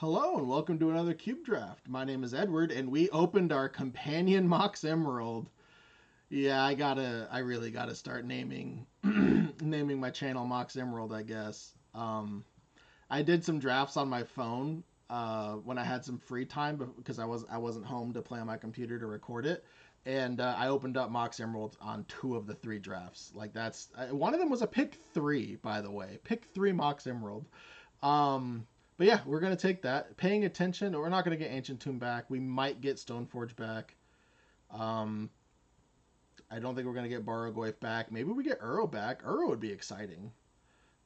Hello and welcome to another Cube Draft. My name is Edward and we opened our companion Mox Emerald. Yeah, I really gotta start naming naming my channel Mox Emerald, I guess. I did some drafts on my phone when I had some free time because I wasn't home to play on my computer to record it, and I opened up Mox Emerald on two of the three drafts. Like one of them was a pick three, by the way, pick three Mox Emerald. But yeah, we're gonna take that. Paying attention, we're not gonna get Ancient Tomb back. We might get Stoneforge back. Um, I don't think we're gonna get Barrogoyf back. Maybe we get Uro back. Uro would be exciting.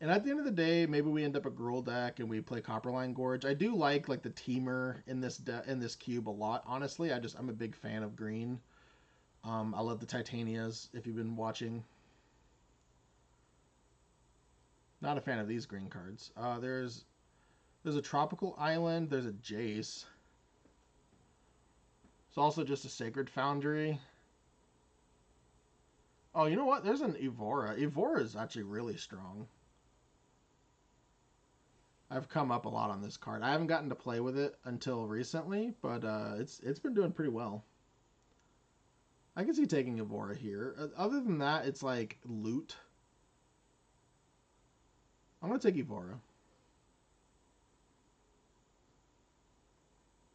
And at the end of the day, maybe we end up a Gruul deck and we play Copperline Gorge. I do like the Temur in this cube a lot. Honestly, I'm a big fan of green. I love the Titanias. If you've been watching, not a fan of these green cards. There's a tropical island. There's a Jace. It's also just a Sacred Foundry. Oh, you know what? There's an Evora. Evora is actually really strong. I've come up a lot on this card. I haven't gotten to play with it until recently, but it's been doing pretty well. I can see taking Evora here. Other than that, it's like loot. I'm gonna take Evora.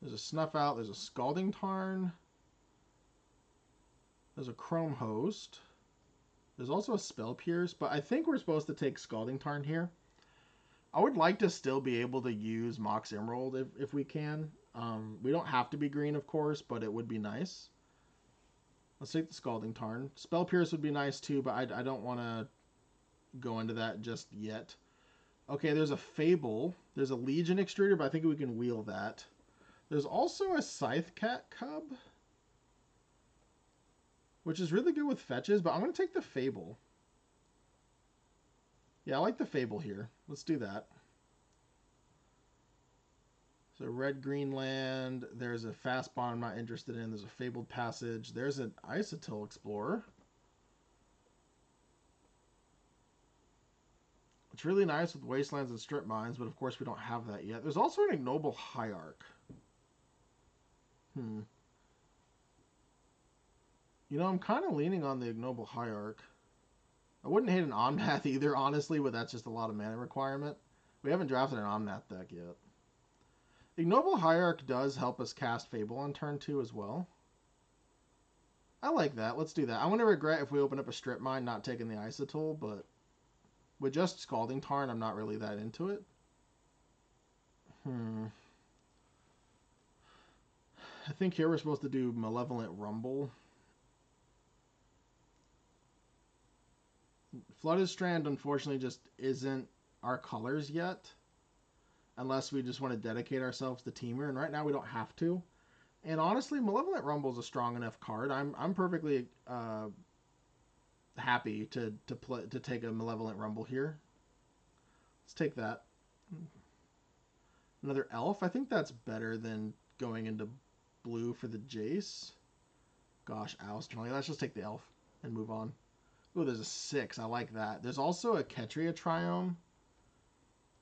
There's a Snuff Out. There's a Scalding Tarn. There's a Chrome Host. There's also a Spell Pierce, but I think we're supposed to take Scalding Tarn here. I would like to still be able to use Mox Emerald if we can. We don't have to be green, of course, but it would be nice. Let's take the Scalding Tarn. Spell Pierce would be nice too, but I don't want to go into that just yet. Okay, there's a Fable. There's a Legion Extruder, but I think we can wheel that. There's also a Scythe Cat Cub, which is really good with fetches, but I'm going to take the Fable. Yeah, I like the Fable here. Let's do that. So red-green land. There's a fast bond I'm not interested in. There's a Fabled Passage. There's an Isotil Explorer. It's really nice with Wastelands and Strip Mines, but of course we don't have that yet. There's also an Ignoble Hierarch. You know, I'm kind of leaning on the Ignoble Hierarch. I wouldn't hate an Omnath either, honestly, but that's just a lot of mana requirement. We haven't drafted an Omnath deck yet. Ignoble Hierarch does help us cast Fable on turn 2 as well. I like that. Let's do that. I'm going to regret if we open up a Strip Mine not taking the Isotool, but with just Scalding Tarn, I'm not really that into it. I think here we're supposed to do Malevolent Rumble. Flooded Strand, unfortunately, just isn't our colors yet. Unless we just want to dedicate ourselves to Temur, and right now we don't have to. And honestly, Malevolent Rumble is a strong enough card. I'm perfectly happy to take a Malevolent Rumble here. Let's take that. Another Elf. I think that's better than going into blue for the Jace. Gosh, Alston. Let's just take the Elf and move on. Oh, there's a 6. I like that. There's also a Ketria Triome.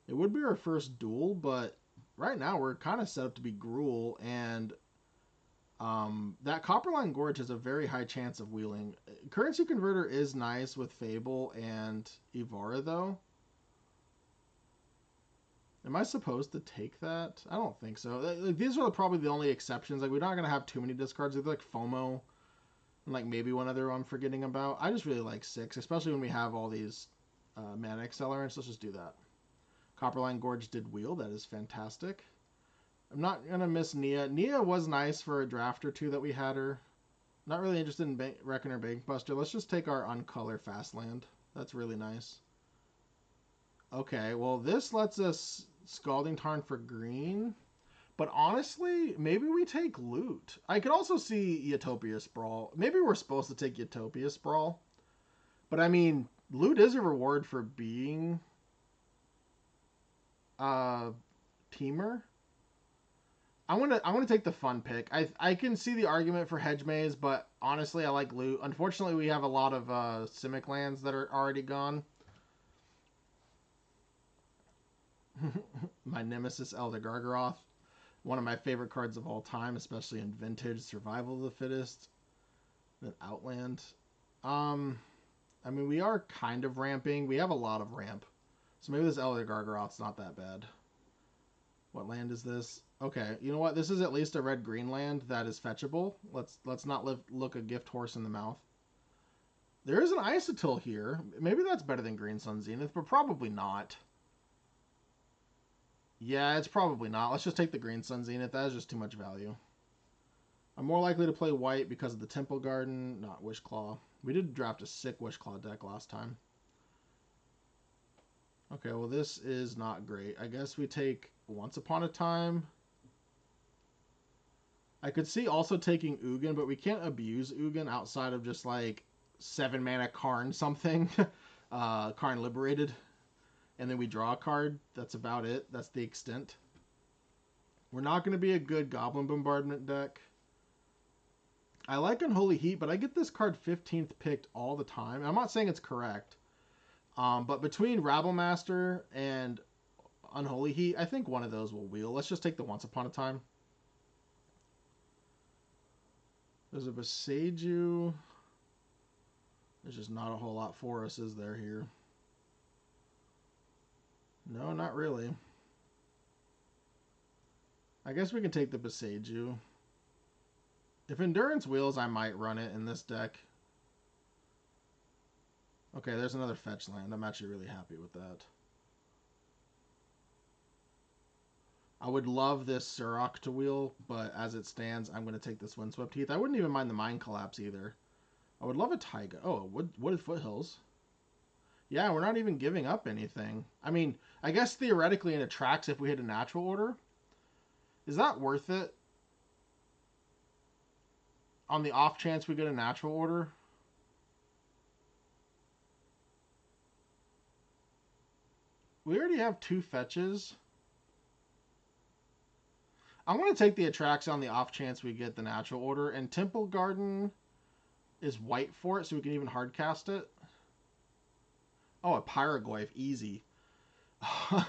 It would be our first duel, but right now we're kind of set up to be Gruul, and that Copperline Gorge has a very high chance of wheeling. Currency Converter is nice with Fable and Evora, though. Am I supposed to take that? I don't think so. These are probably the only exceptions. Like, we're not going to have too many discards. They're like FOMO and like maybe one other I'm forgetting about. I just really like 6, especially when we have all these mana accelerants. Let's just do that. Copperline Gorge did wheel. That is fantastic. I'm not going to miss Nia. Nia was nice for a draft or two that we had her. Not really interested in Reckoner Bankbuster. Let's just take our Uncolor Fastland. That's really nice. Okay, well, this lets us Scalding Tarn for green. But honestly, maybe we take Loot. I could also see Utopia Sprawl. Maybe we're supposed to take Utopia Sprawl. But I mean, Loot is a reward for being Temur. I'm gonna take the fun pick. I can see the argument for Hedge Maze, but honestly, I like Loot. Unfortunately, we have a lot of Simic lands that are already gone. my nemesis Elder Gargaroth. One of my favorite cards of all time, especially in Vintage, Survival of the Fittest. Then Outland. I mean, we are kind of ramping. We have a lot of ramp. So maybe this Elder Gargaroth's not that bad. What land is this? Okay, you know what? This is at least a red-green land that is fetchable. Let's not look a gift horse in the mouth. There is an Isotil here. Maybe that's better than Green Sun Zenith, but probably not. Yeah, it's probably not. Let's just take the Green Sun Zenith. That is just too much value. I'm more likely to play white because of the Temple Garden, not Wishclaw. We did draft a sick Wishclaw deck last time. Okay, well this is not great. I guess we take Once Upon a Time. I could see also taking Ugin, but we can't abuse Ugin outside of just like 7 mana Karn something. Karn Liberated. And then we draw a card. That's about it. That's the extent. We're not going to be a good Goblin Bombardment deck. I like Unholy Heat, but I get this card 15th picked all the time. I'm not saying it's correct. But between Rabblemaster and Unholy Heat, I think one of those will wheel. Let's just take the Once Upon a Time. There's a Boseiju. There's just not a whole lot for us, is there, here? No, not really. I guess we can take the Boseiju. If Endurance wheels, I might run it in this deck. Okay, there's another fetch land. I'm actually really happy with that. I would love this Surok to wheel, but as it stands, I'm going to take this Windswept Heath. I wouldn't even mind the Mind Collapse either. I would love a Taiga. Oh, Wooded Foothills. Yeah, we're not even giving up anything. I mean, I guess theoretically in Atraxa, if we hit a natural order, is that worth it? On the off chance we get a natural order? We already have 2 fetches. I'm going to take the Atraxa on the off chance we get the natural order. And Temple Garden is white for it, so we can even hard cast it. Oh, a Pyrogoyf, easy.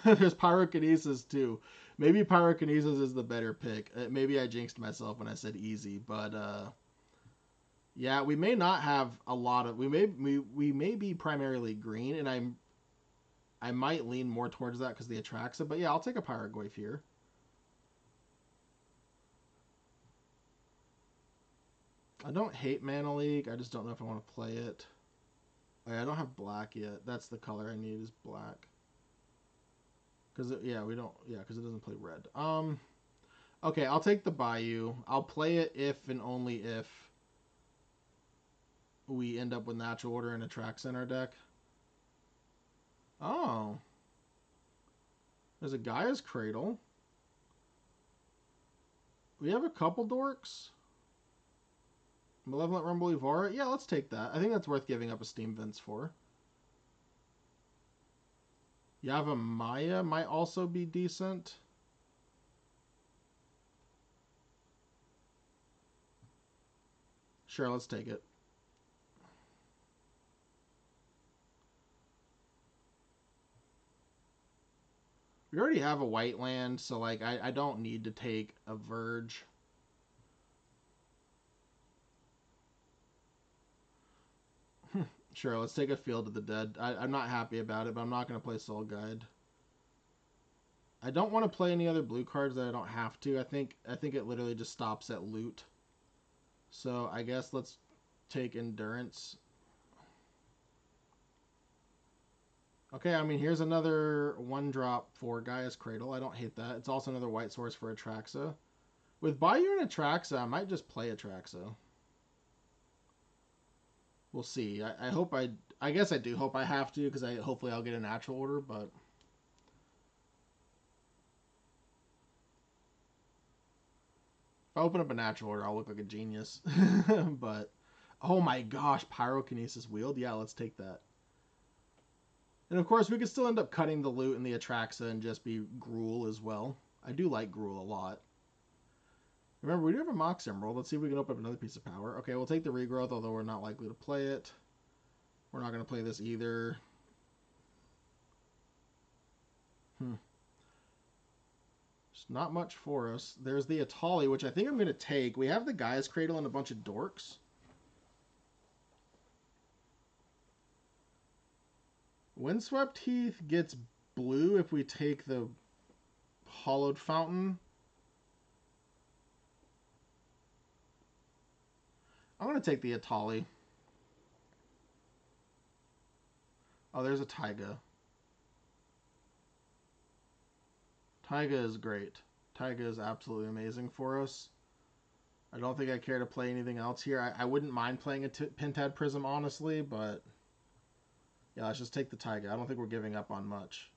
There's Pyrokinesis too. Maybe Pyrokinesis is the better pick. Maybe I jinxed myself when I said easy, but yeah, we may not have a lot of. We may be primarily green, and I might lean more towards that because the Atraxa. But yeah, I'll take a Pyrogoyf here. I don't hate Mana Leak. I just don't know if I want to play it. I don't have black yet. That's the color I need is black. Because yeah, we don't. Yeah, because it doesn't play red. Okay, I'll take the Bayou. I'll play it if and only if we end up with natural order and Atraxa in our deck. Oh, there's a Gaia's Cradle. We have a couple dorks. Malevolent Rumble Evara? Yeah, let's take that. I think that's worth giving up a Steam Vents for. Yava Maya might also be decent. Sure, let's take it. We already have a white land, so like I don't need to take a Verge. Sure, let's take a Field of the Dead. I'm not happy about it, but I'm not going to play Soul Guide. I don't want to play any other blue cards that I don't have to. I think it literally just stops at loot. So I guess let's take Endurance. Okay, I mean, here's another 1-drop for Gaia's Cradle. I don't hate that. It's also another white source for Atraxa. With Bayou and Atraxa, I might just play Atraxa. We'll see. I hope I guess I do hope I have to, because hopefully I'll get a natural order, but if I open up a natural order, I'll look like a genius. But oh my gosh, Pyrokinesis Wield? Yeah, let's take that. And of course, we could still end up cutting the loot in the Atraxa and just be Gruul as well. I do like Gruul a lot. Remember, we do have a Mox Emerald. Let's see if we can open up another piece of power. Okay, we'll take the Regrowth, although we're not likely to play it. We're not going to play this either. not much for us. There's the Atali, which I think I'm going to take. We have the Gaia's Cradle and a bunch of dorks. Windswept Heath gets blue if we take the Hollowed Fountain. I'm going to take the Atali. Oh, there's a Taiga. Taiga is great. Taiga is absolutely amazing for us. I don't think I care to play anything else here. I wouldn't mind playing a Pentad Prism, honestly, but yeah, let's just take the Taiga. I don't think we're giving up on much.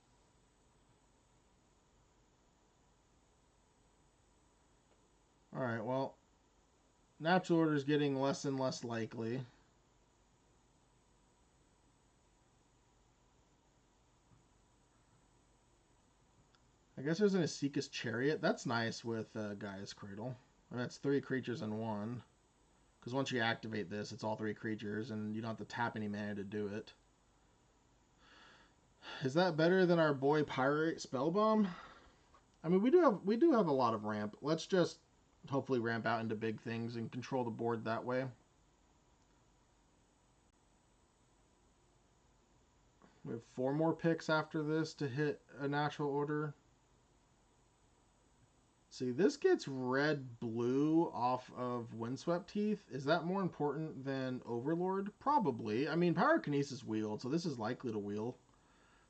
Alright, well, natural order is getting less and less likely. I guess there's an Asika's Chariot. That's nice with Gaia's Cradle. And that's 3 creatures in 1. Because once you activate this, it's all 3 creatures, and you don't have to tap any mana to do it. Is that better than our boy Pyrite Spellbomb? I mean, we do have a lot of ramp. Let's just hopefully ramp out into big things and control the board that way. We have 4 more picks after this to hit a natural order. See, this gets red-blue off of Windswept Heath. Is that more important than Overlord? Probably. I mean, Pyrokinesis wheeled, so this is likely to wheel.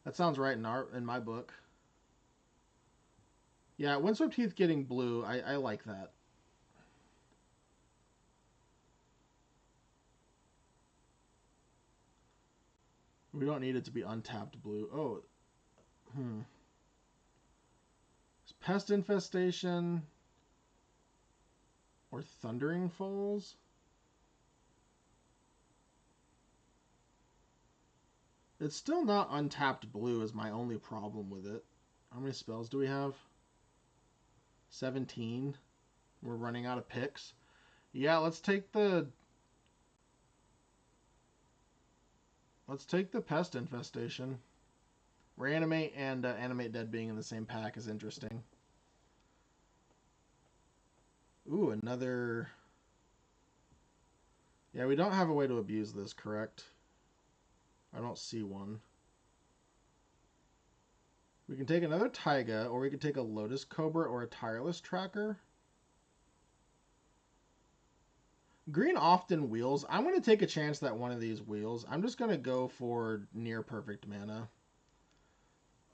That sounds right in my book. Yeah, Windswept Heath getting blue, I like that. We don't need it to be untapped blue. Oh, Pest Infestation or Thundering Falls? It's still not untapped blue is my only problem with it. How many spells do we have? 17. We're running out of picks. Yeah, let's take the Pest Infestation. Reanimate and Animate Dead being in the same pack is interesting. Ooh, another... Yeah, we don't have a way to abuse this, correct? I don't see one. We can take another Taiga, or we could take a Lotus Cobra or a Tireless Tracker. Green often wheels. I'm going to take a chance that one of these wheels. I'm just going to go for near perfect mana.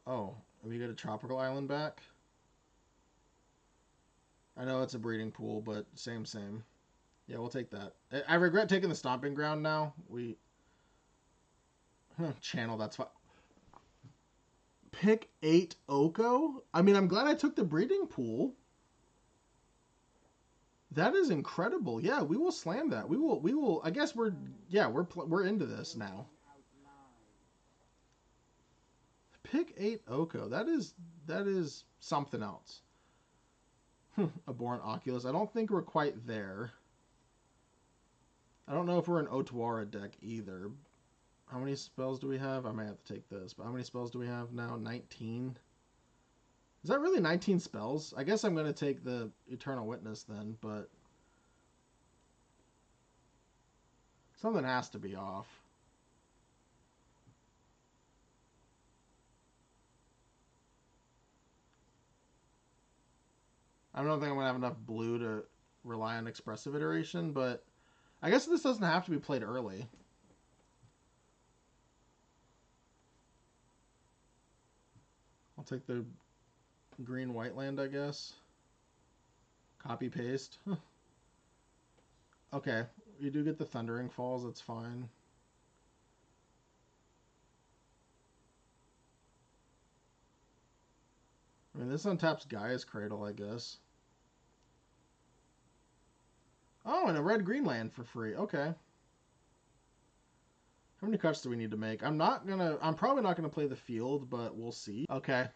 Oh, we get a Tropical Island back? I know it's a breeding pool, but same. Yeah, we'll take that. I regret taking the Stomping Ground now. Channel, that's fine. Pick 8 Oko? I mean, I'm glad I took the breeding pool. That is incredible. Yeah, we will slam that. We will. I guess we're into this now. Pick 8 Oko. That is something else. Abhorrent Oculus. I don't think we're quite there. I don't know if we're an Otawara deck either. How many spells do we have? I might have to take this, but how many spells do we have now? 19. Is that really 19 spells? I guess I'm going to take the Eternal Witness then, but something has to be off. I don't think I'm going to have enough blue to rely on Expressive Iteration, but I guess this doesn't have to be played early. I'll take the green-white land, I guess. Copy-paste. Okay, you do get the Thundering Falls, that's fine. I mean, this untaps Gaia's Cradle, I guess. Oh, and a red-green land for free. Okay. How many cuts do we need to make? I'm probably not gonna play the field, but we'll see. Okay.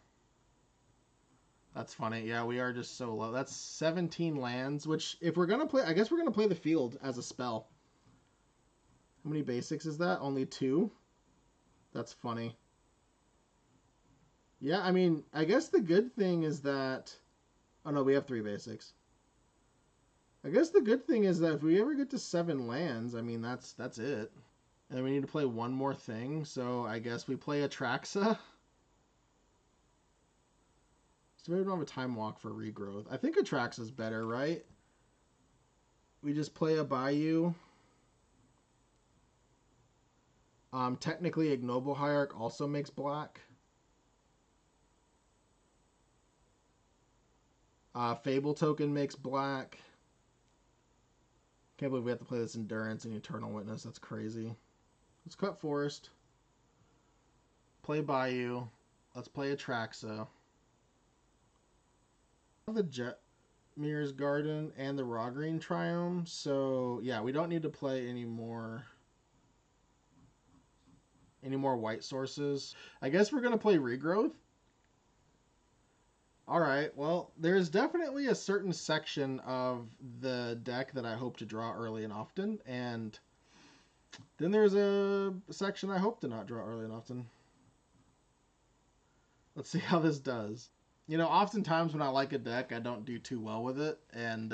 That's funny. Yeah, we are just so low. That's 17 lands, which if we're gonna play, I guess we're gonna play the field as a spell. How many basics is that? Only 2? That's funny. Yeah, I mean, I guess the good thing is that Oh no, we have 3 basics. I guess the good thing is that if we ever get to 7 lands, I mean that's it. And we need to play one more thing, so I guess we play Atraxa. So maybe we don't have a time walk for regrowth. I think Atraxa's better, right? We just play a Bayou. Technically, Ignoble Hierarch also makes black. Fable Token makes black. Can't believe we have to play this Endurance and Eternal Witness. That's crazy. Let's cut Forest. Play Bayou. Let's play Atraxa. The Jet Mirror's Garden and the Raw Green Triome. So yeah, we don't need to play any more white sources. I guess we're gonna play Regrowth. Alright, well, there's definitely a certain section of the deck that I hope to draw early and often, and then there's a section I hope to not draw early and often. Let's see how this does. You know, oftentimes when I like a deck, I don't do too well with it, and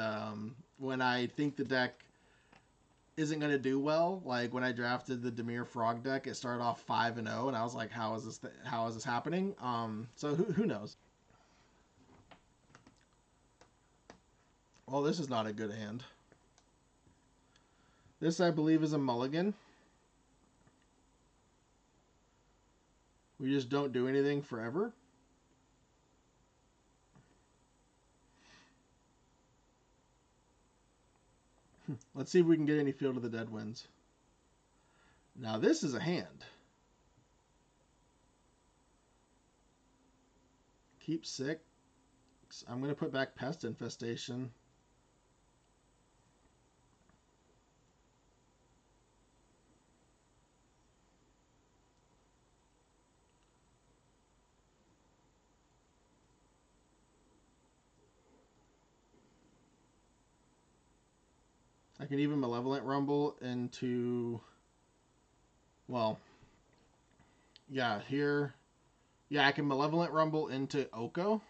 when I think the deck isn't going to do well, like when I drafted the Temur Frog deck, it started off 5-0, and I was like, how is this happening? So who knows? Well, this is not a good hand. This, I believe, is a mulligan. We just don't do anything forever. Let's see if we can get any Field of the Dead wins. Now, this is a hand. Keep 6. I'm going to put back Pest Infestation. I can even Malevolent Rumble into, well, yeah, here. Yeah, I can Malevolent Rumble into Oko.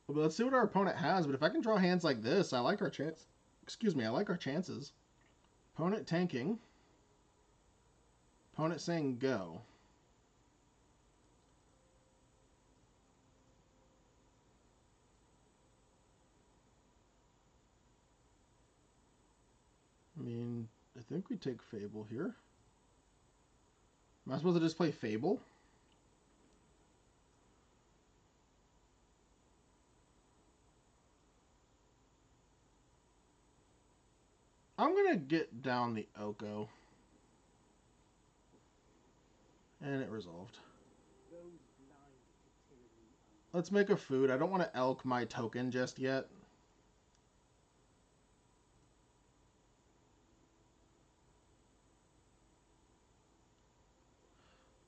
But let's see what our opponent has. But if I can draw hands like this, I like our chance. Excuse me, I like our chances. Opponent tanking. Opponent saying go. I mean, I think we take Fable here. Am I supposed to just play Fable? I'm going to get down the Oko. And it resolved. Let's make a food. I don't want to elk my token just yet.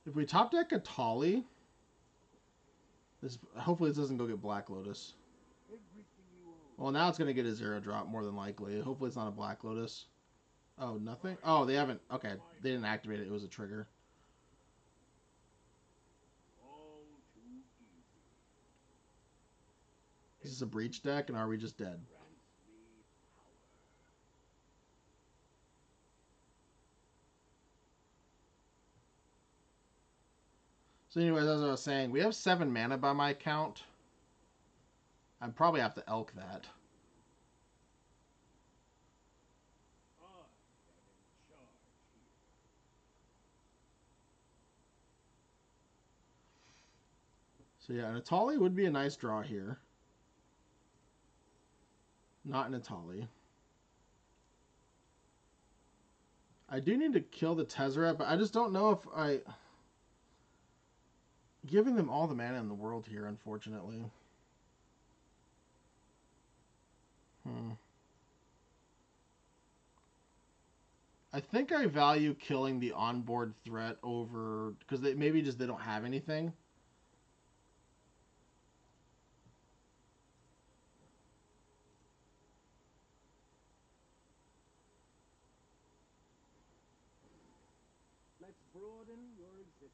If we top deck a Tolly, hopefully this doesn't go get Black Lotus. Well, now it's going to get a 0 drop more than likely. Hopefully it's not a Black Lotus. Oh, nothing? Oh, they haven't. Okay, they didn't activate it. It was a trigger. Is this a Breach deck, and are we just dead? So anyways, as I was saying, we have 7 mana by my count. I probably have to elk that. So yeah, Natali would be a nice draw here. Not Natali. I do need to kill the Tezzeret, but I just don't know if I... Giving them all the mana in the world here, unfortunately. I think I value killing the onboard threat over... Because maybe just they don't have anything. broaden your existence.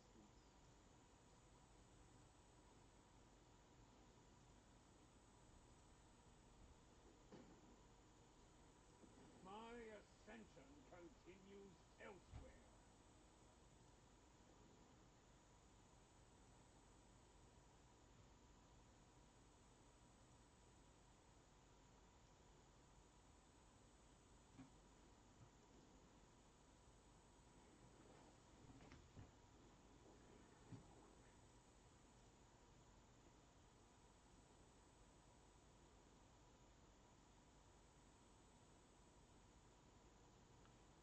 My ascension continues elsewhere.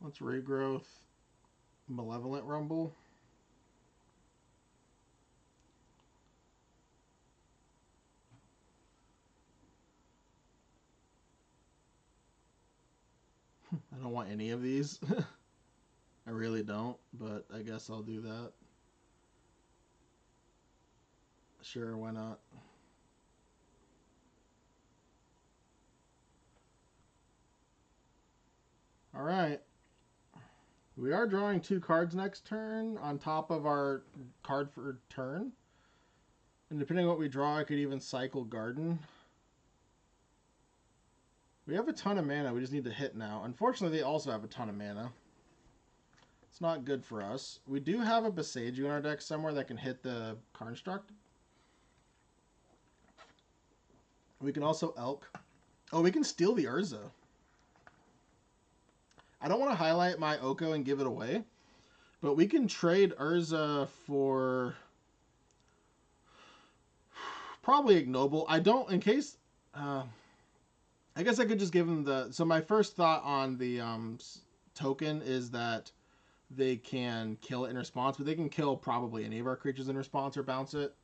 Let's regrowth Malevolent Rumble. I don't want any of these. I really don't, but I guess I'll do that. Sure, why not? All right. We are drawing 2 cards next turn on top of our card for turn. And depending on what we draw, I could even cycle Garden. We have a ton of mana. We just need to hit now. Unfortunately, they also have a ton of mana. It's not good for us. We do have a Boseiju in our deck somewhere that can hit the Construct. We can also Elk. Oh, we can steal the Urza. I don't want to highlight my Oko and give it away, but we can trade Urza for probably Ignoble. I don't, in case, I guess I could just give him the, so my first thought on the token is that they can kill it in response, but they can kill probably any of our creatures in response or bounce it,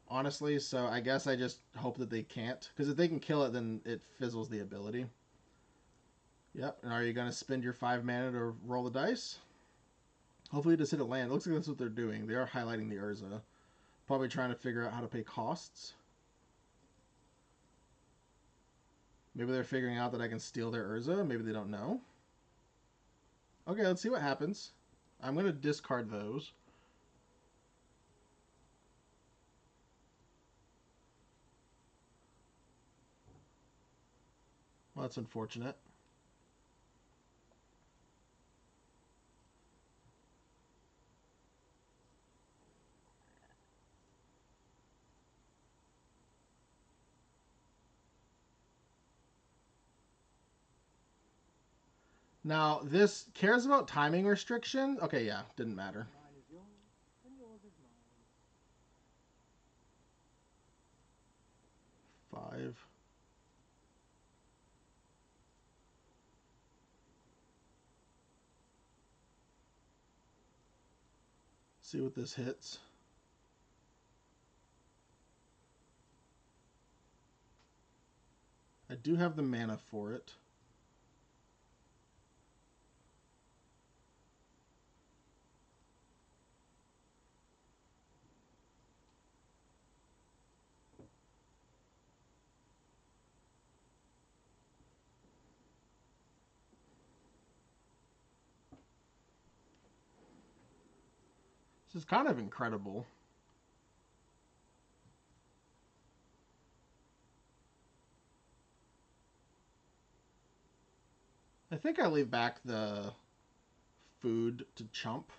honestly. So I guess I just hope that they can't, because if they can kill it, then it fizzles the ability. Yep, and are you going to spend your 5 mana to roll the dice? Hopefully just hit a land. It looks like that's what they're doing. They are highlighting the Urza. Probably trying to figure out how to pay costs. Maybe they're figuring out that I can steal their Urza. Maybe they don't know. Okay, let's see what happens. I'm going to discard those. Well, that's unfortunate. Now, this cares about timing restriction. Okay, yeah, didn't matter. Mine is yours, and yours is mine. 5. See what this hits. I do have the mana for it. This is kind of incredible. I think I leave back the food to chump.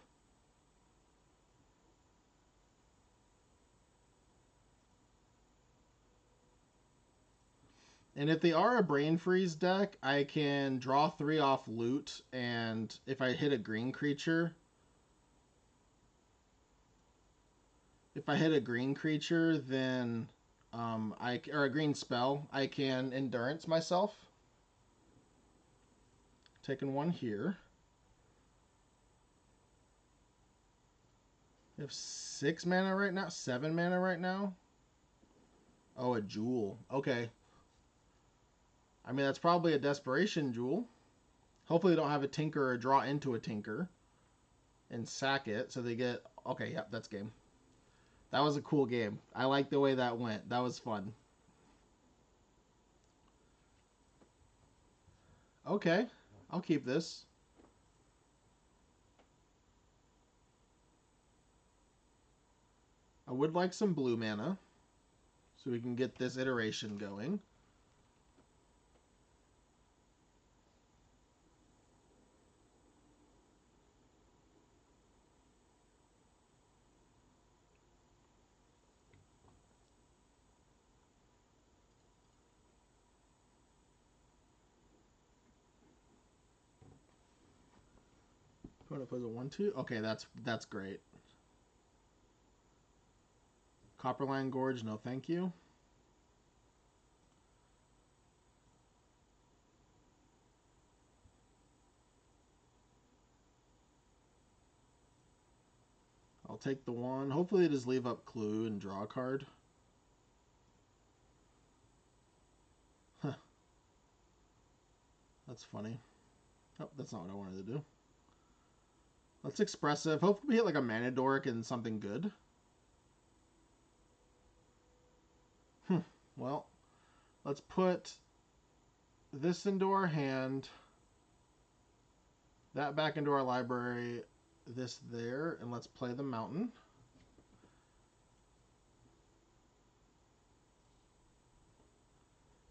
And if they are a Brain Freeze deck, I can draw 3 off loot, and if I hit a green creature, then or a green spell, I can endurance myself. Taking 1 here. We have 6 mana right now, 7 mana right now. Oh, a Jewel. Okay. I mean, that's probably a desperation Jewel. Hopefully, they don't have a Tinker or draw into a Tinker and sack it, so they get. Okay, yep, that's game. That was a cool game. I like the way that went. That was fun. Okay, I'll keep this. I would like some blue mana so we can get this iteration going. Opponent plays a 1/2. Okay, that's great. Copperline Gorge, no thank you. I'll take the 1. Hopefully they just leave up Clue and draw a card. Huh. That's funny. Oh, that's not what I wanted to do. Let's Expressive. Hopefully we hit like a Manadoric and something good. Well, let's put this into our hand, that back into our library, this there, and let's play the mountain.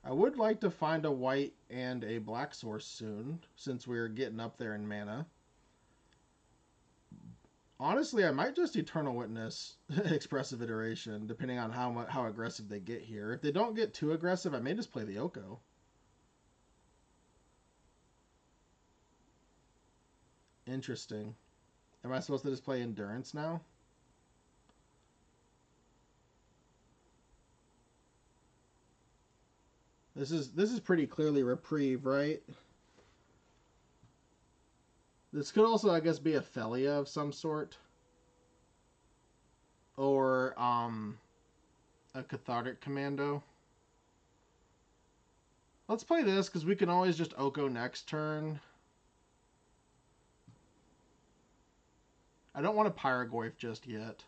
I would like to find a white and a black source soon, since we're getting up there in mana. Honestly, I might just Eternal Witness Expressive Iteration, depending on how aggressive they get here. If they don't get too aggressive, I may just play the Oko. Interesting. Am I supposed to just play Endurance now? This is pretty clearly Reprieve, right? This could also, I guess, be a Felia of some sort. Or a Cathartic Commando. Let's play this, because we can always just Oko next turn. I don't want to Pyrogoyf just yet.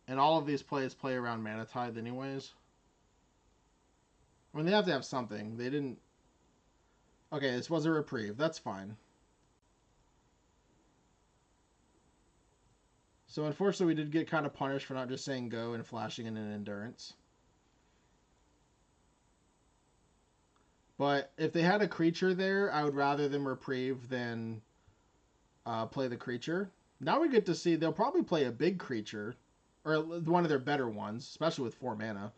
And all of these plays play around Mana Tithe anyways. I mean, they have to have something. They didn't... Okay, this was a Reprieve. That's fine. So unfortunately, we did get kind of punished for not just saying go and flashing in an Endurance. But if they had a creature there, I would rather them Reprieve than play the creature. Now we get to see they'll probably play a big creature, or one of their better ones, especially with 4 mana.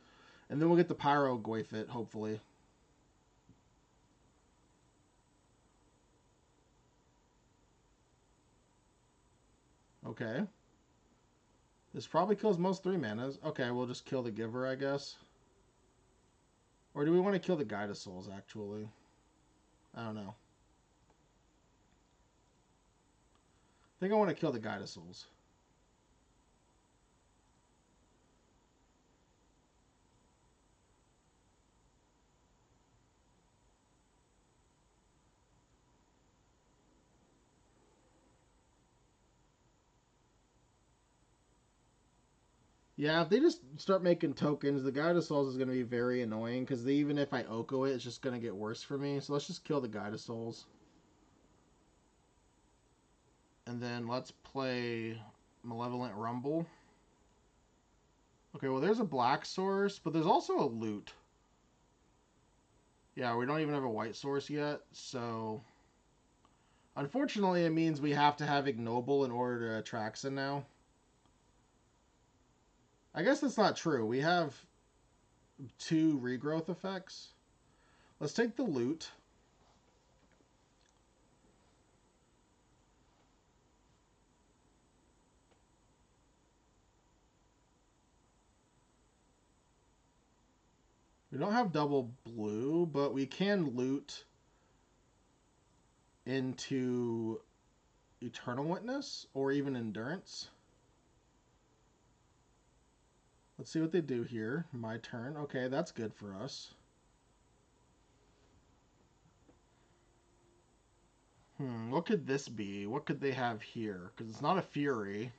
And then we'll get the Pyrogoyf it, hopefully. Okay. This probably kills most 3 manas. Okay, we'll just kill the Giver, I guess. Or do we want to kill the Guide of Souls, actually? I don't know. I think I want to kill the Guide of Souls. Yeah, if they just start making tokens, the Guide of Souls is going to be very annoying, because even if I Oko it, it's just going to get worse for me. So let's just kill the Guide of Souls. And then let's play Malevolent Rumble. Okay, well, there's a black source, but there's also a loot. Yeah, we don't even have a white source yet, so... Unfortunately, it means we have to have Ignoble in order to Atraxa now. I guess that's not true. We have 2 regrowth effects. Let's take the loot. We don't have double blue, but we can loot into Eternal Witness or even Endurance. Let's see what they do here. My turn. Okay, that's good for us. What could this be? What could they have here? Because it's not a Fury.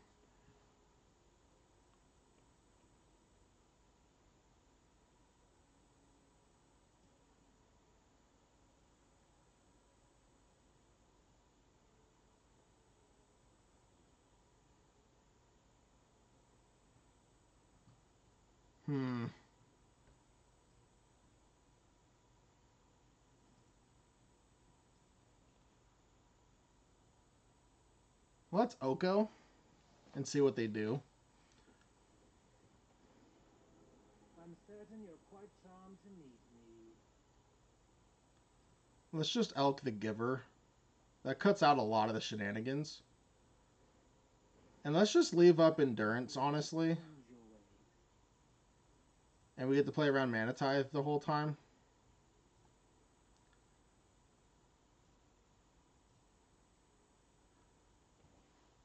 Hmm. Let's Oko and see what they do. I'm certain you're quite charmed to meet me. Let's just Elk the Giver. That cuts out a lot of the shenanigans. And let's just leave up Endurance, honestly. Enjoy. And we get to play around Mana Tithe the whole time.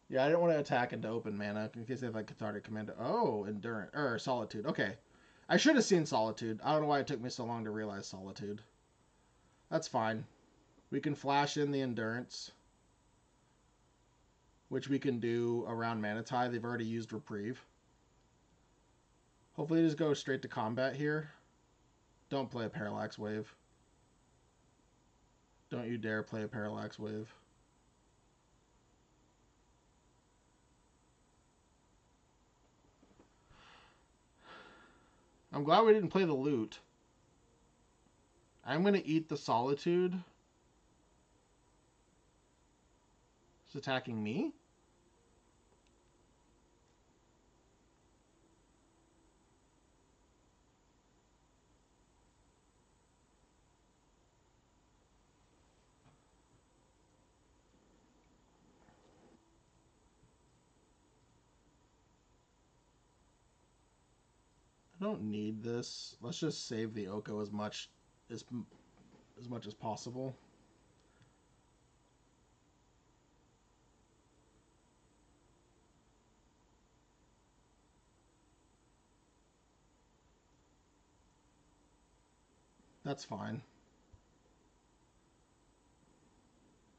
Yeah, I didn't want to attack into open mana in case they have like Cathartic Command. Oh, Endurance. Or Solitude. Okay. I should have seen Solitude. I don't know why it took me so long to realize Solitude. That's fine. We can flash in the Endurance, which we can do around Mana Tithe. They've already used Reprieve. Hopefully, just go straight to combat here. Don't play a Parallax Wave. Don't you dare play a Parallax Wave. I'm glad we didn't play the Loot. I'm going to eat the Solitude. It's attacking me? I don't need this. Let's just save the Oko as much as possible. That's fine.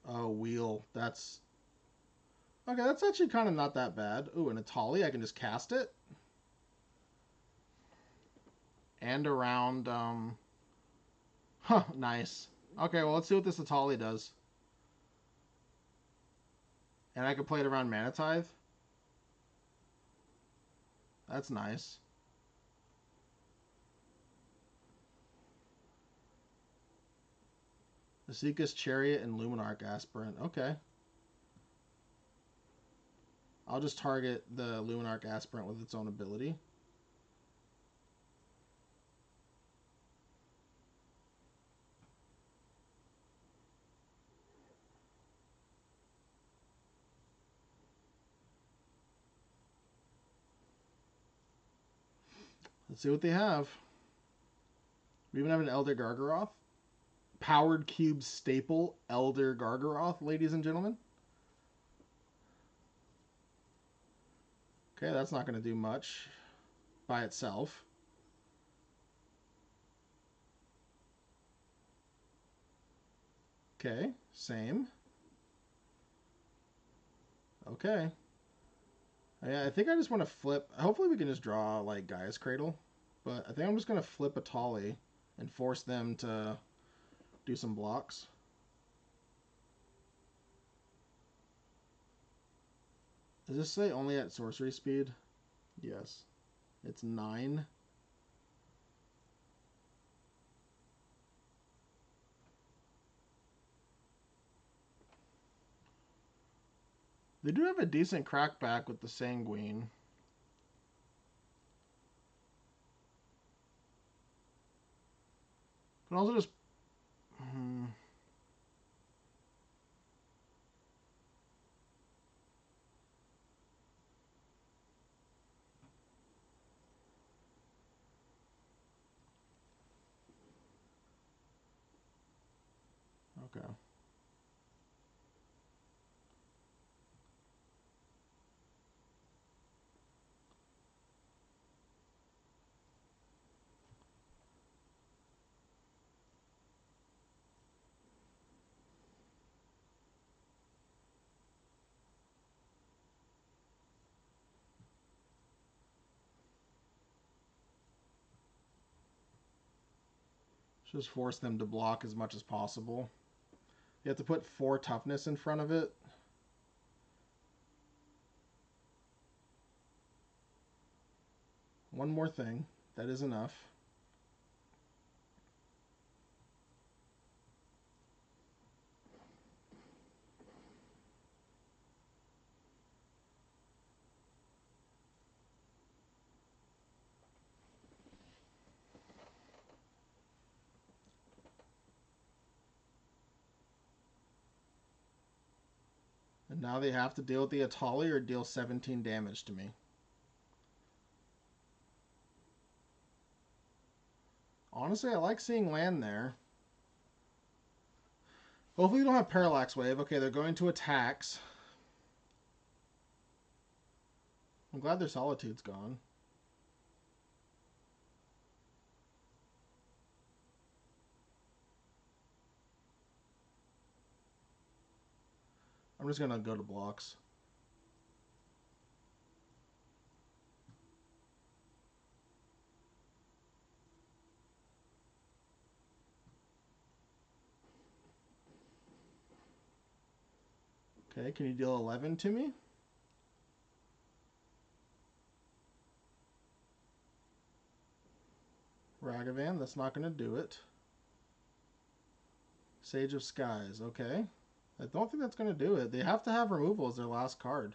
Oh, wheel. That's okay. That's actually kind of not that bad. Ooh, and a Tali. I can just cast it. And around. Huh. Nice. Okay. Well, let's see what this Atali does. And I can play it around Mana Tithe. That's nice. Asika's Chariot and Luminarch Aspirant. Okay. I'll just target the Luminarch Aspirant with its own ability. Let's see what they have. We even have an Elder Gargaroth. Powered Cube staple Elder Gargaroth, ladies and gentlemen. Okay, that's not going to do much by itself. Okay, same. Okay. Yeah, I think I just want to flip. Hopefully we can just draw like Gaia's Cradle. But I think I'm just going to flip a Tali and force them to do some blocks. Does this say only at sorcery speed? Yes. It's 9. They do have a decent crackback with the Sanguine. Can also just... Okay. Just force them to block as much as possible. You have to put 4 toughness in front of it. One more thing. That is enough. And now they have to deal with the Atali or deal 17 damage to me. Honestly, I like seeing land there. Hopefully they don't have Parallax Wave. Okay, they're going to attacks. I'm glad their Solitude's gone. I'm just going to go to blocks. Okay, can you deal 11 to me? Ragavan, that's not going to do it. Sage of Skies, okay. I don't think that's going to do it. They have to have removal as their last card.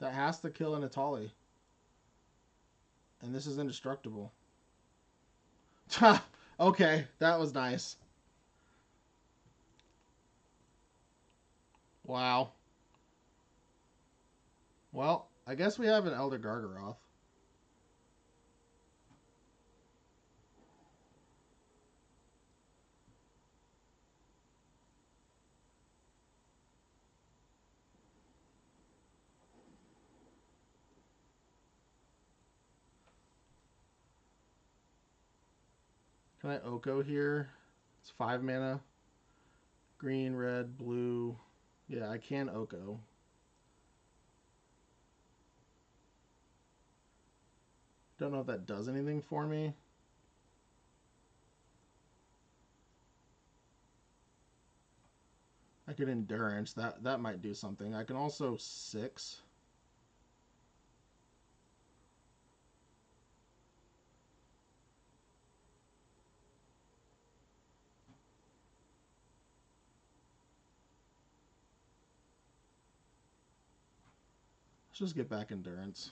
That has to kill an Atali. And this is indestructible. Okay, that was nice. Wow. Well, I guess we have an Elder Gargaroth. Can I Oko here? It's 5 mana. Green, red, blue. Yeah, I can Oko. Don't know if that does anything for me. I could Endurance. That might do something. I can also 6. Let's just get back Endurance.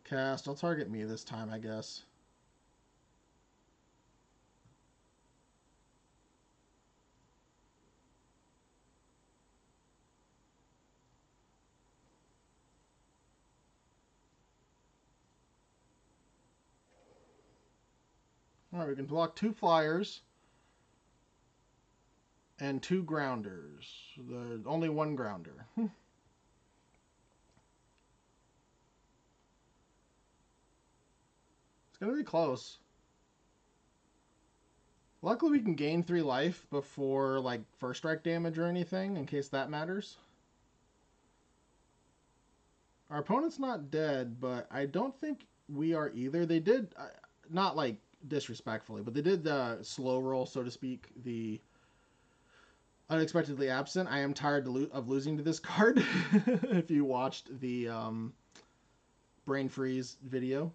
Cast. I'll target me this time, I guess. Alright, we can block 2 flyers and 2 grounders. Only 1 grounder. It's going to be close. Luckily, we can gain 3 life before, like, first strike damage or anything, in case that matters. Our opponent's not dead, but I don't think we are either. They did, not, like, disrespectfully, but they did the slow roll, so to speak, the unexpectedly absent. I am tired of losing to this card. If you watched the Brain Freeze video.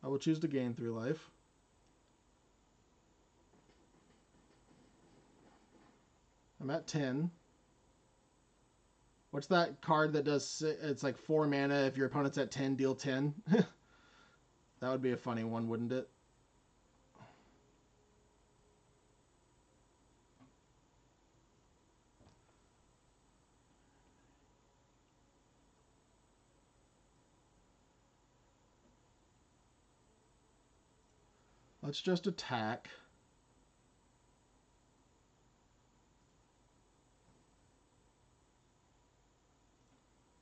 I will choose to gain 3 life. I'm at 10. What's that card that does, it's like 4 mana, if your opponent's at 10, deal 10? That would be a funny one, wouldn't it? Let's just attack.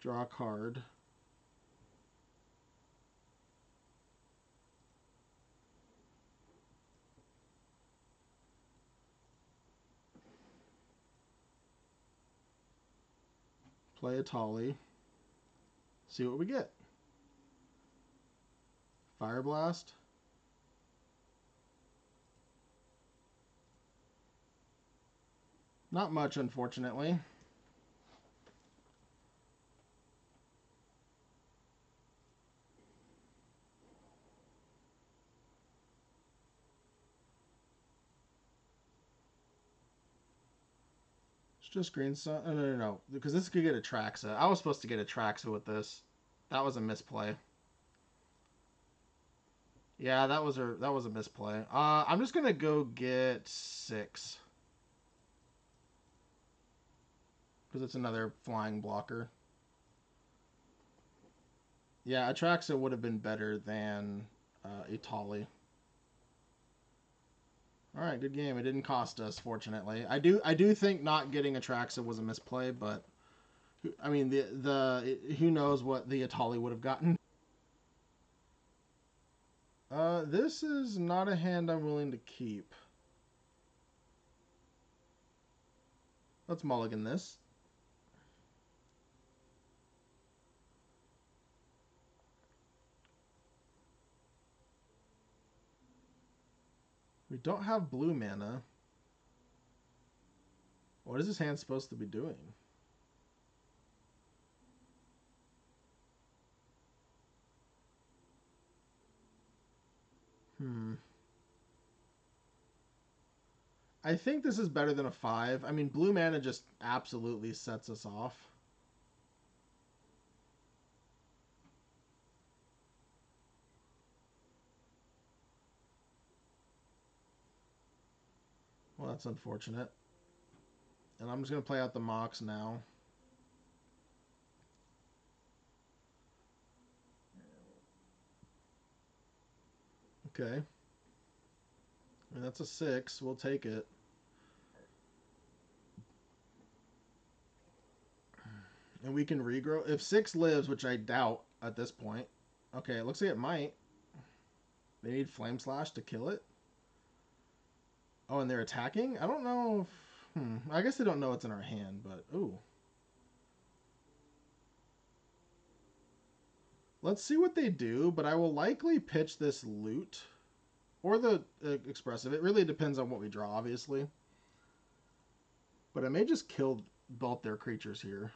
Draw a card. Play a Tolly. See what we get. Fire Blast. Not much, unfortunately. It's just green sun. Oh, no. Because this could get Atraxa. I was supposed to get Atraxa with this. That was a misplay. Yeah, that was a misplay. I'm just gonna go get 6. Because it's another flying blocker. Yeah, Atraxa would have been better than Itali. All right, good game. It didn't cost us, fortunately. I do think not getting Atraxa was a misplay, but I mean the who knows what the Itali would have gotten. This is not a hand I'm willing to keep. Let's mulligan this. We don't have blue mana. What is this hand supposed to be doing? I think this is better than a 5. I mean, blue mana just absolutely sets us off. Well, that's unfortunate. And I'm just going to play out the Mox now. Okay. I mean, that's a 6. We'll take it. And we can regrow. If 6 lives, which I doubt at this point. Okay, it looks like it might. They need Flame Slash to kill it. Oh, and they're attacking? I don't know if... I guess they don't know it's in our hand, but... Ooh. Let's see what they do, but I will likely pitch this Loot. Or the Expressive. It really depends on what we draw, obviously. But I may just kill both their creatures here.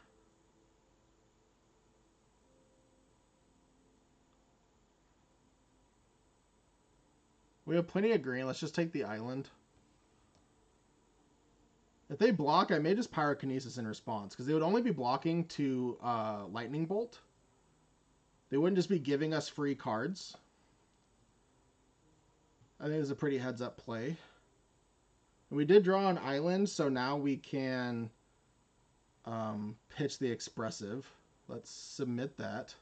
We have plenty of green. Let's just take the island. If they block, I may just Pyrokinesis in response, because they would only be blocking to Lightning Bolt. They wouldn't just be giving us free cards. I think it's a pretty heads-up play. And we did draw an island, so now we can pitch the Expressive. Let's submit that.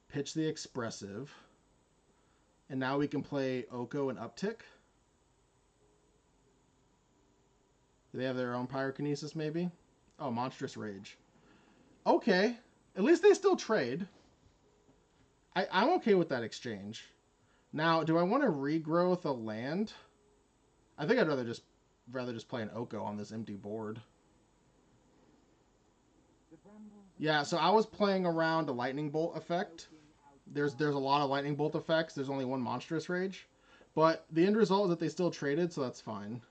Pitch the Expressive. And now we can play Oko and Uptick. Do they have their own Pyrokinesis, maybe? Oh, Monstrous Rage. Okay. At least they still trade. I'm okay with that exchange. Now, do I want to regrowth a land? I think I'd rather just play an Oko on this empty board. Yeah, so I was playing around a Lightning Bolt effect. There's a lot of Lightning Bolt effects. There's only one Monstrous Rage. But the end result is that they still traded, so that's fine.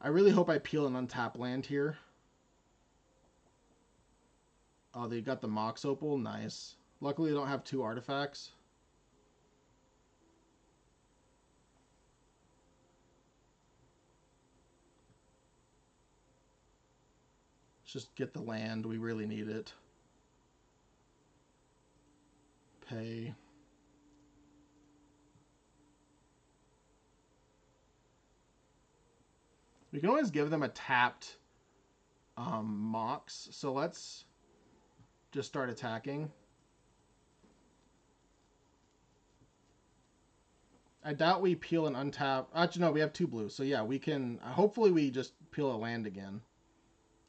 I really hope I peel an untap land here. Oh, they got the Mox Opal. Nice. Luckily, they don't have 2 artifacts. Let's just get the land. We really need it. Pay. We can always give them a tapped Mox. So let's just start attacking. I doubt we peel an untap. Actually, no, we have 2 blues. So yeah, we can... Hopefully we just peel a land again.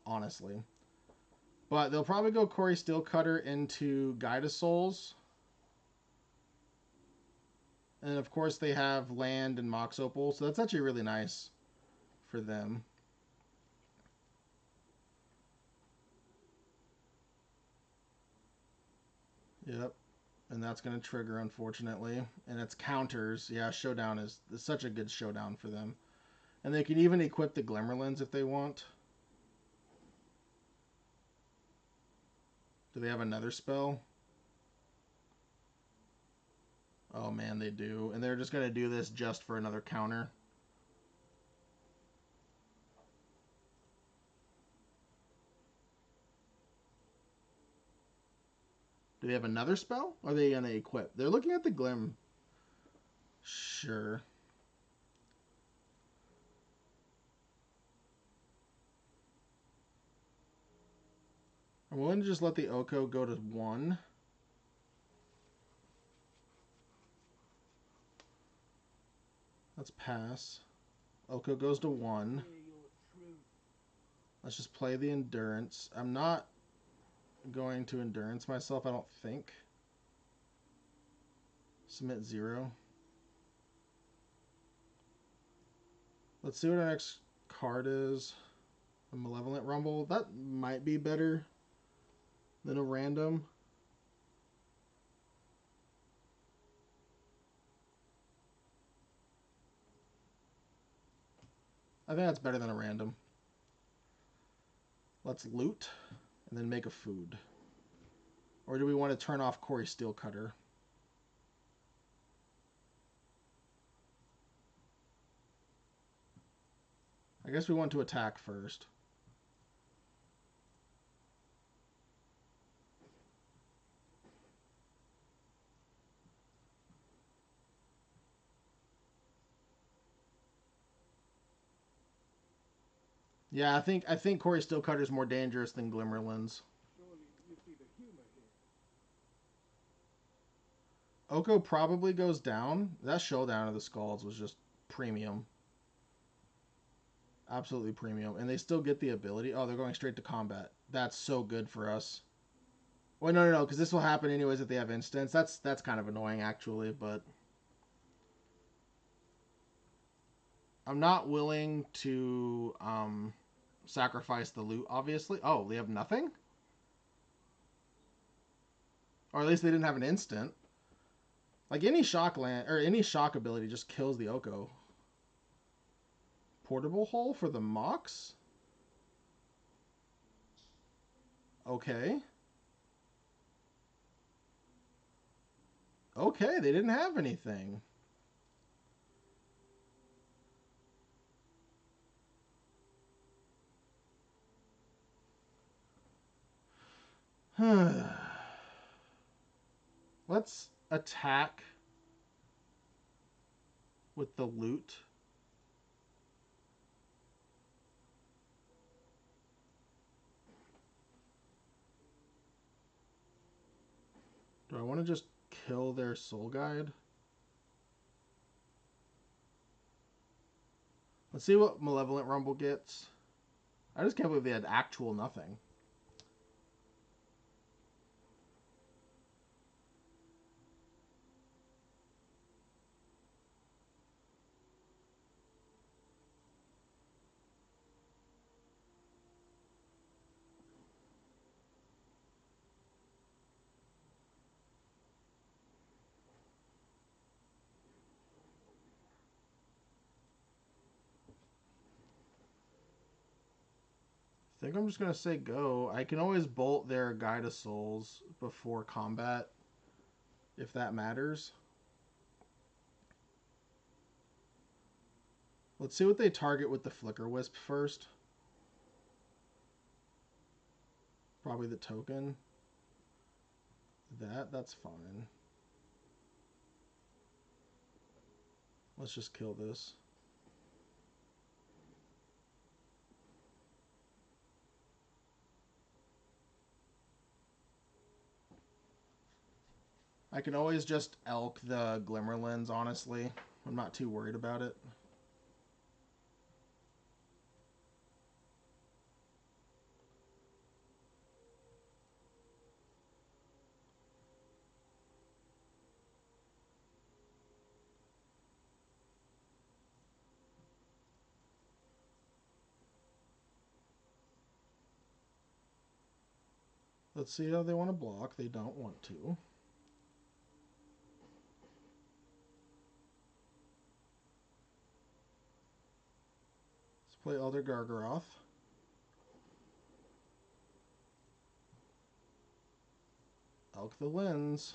Honestly. But they'll probably go Corey Steelcutter into Guide of Souls. And of course they have land and Mox Opal. So that's actually really nice for them. Yep. And that's going to trigger, unfortunately. And it's counters. Yeah, Showdown is such a good showdown for them. And they can even equip the Glimmerlands if they want. Do they have another spell? Oh man, they do. And they're just going to do this just for another counter. Do they have another spell? Or are they going to equip? They're looking at the Glim. Sure. I'm willing to just let the Oko go to 1. Let's pass. Oko goes to 1. Let's just play the Endurance. I'm not going to Endurance myself, I don't think. Submit 0. Let's see what our next card is. A Malevolent Rumble. That might be better than a random. I think that's better than a random. Let's loot and then make a food. Or do we want to turn off Corey Steelcutter? I guess we want to attack first. Yeah, I think Corey Steelcutter is more dangerous than Glimmerlands. Surely you see the humor here. Oko probably goes down. That showdown of the Skalds was just premium. Absolutely premium. And they still get the ability. Oh, they're going straight to combat. That's so good for us. Well, no, because this will happen anyways if they have instants. That's kind of annoying, actually, but I'm not willing to sacrifice the loot, obviously. Oh, they have nothing? Or at least they didn't have an instant. Like, any shock land, or any shock ability just kills the Oko. Portable hole for the Mox? Okay. Okay, they didn't have anything. Let's attack with the loot. Do I want to just kill their soul guide? Let's see what Malevolent Rumble gets. I just can't believe they had actual nothing. I think I'm just going to say go. I can always bolt their Guide of Souls before combat, if that matters. Let's see what they target with the Flicker Wisp first. Probably the token. That's fine. Let's just kill this. I can always just elk the Glimmerlands, honestly. I'm not too worried about it. Let's see how they want to block. They don't want to. Play Elder Gargaroth. Elk the Lens.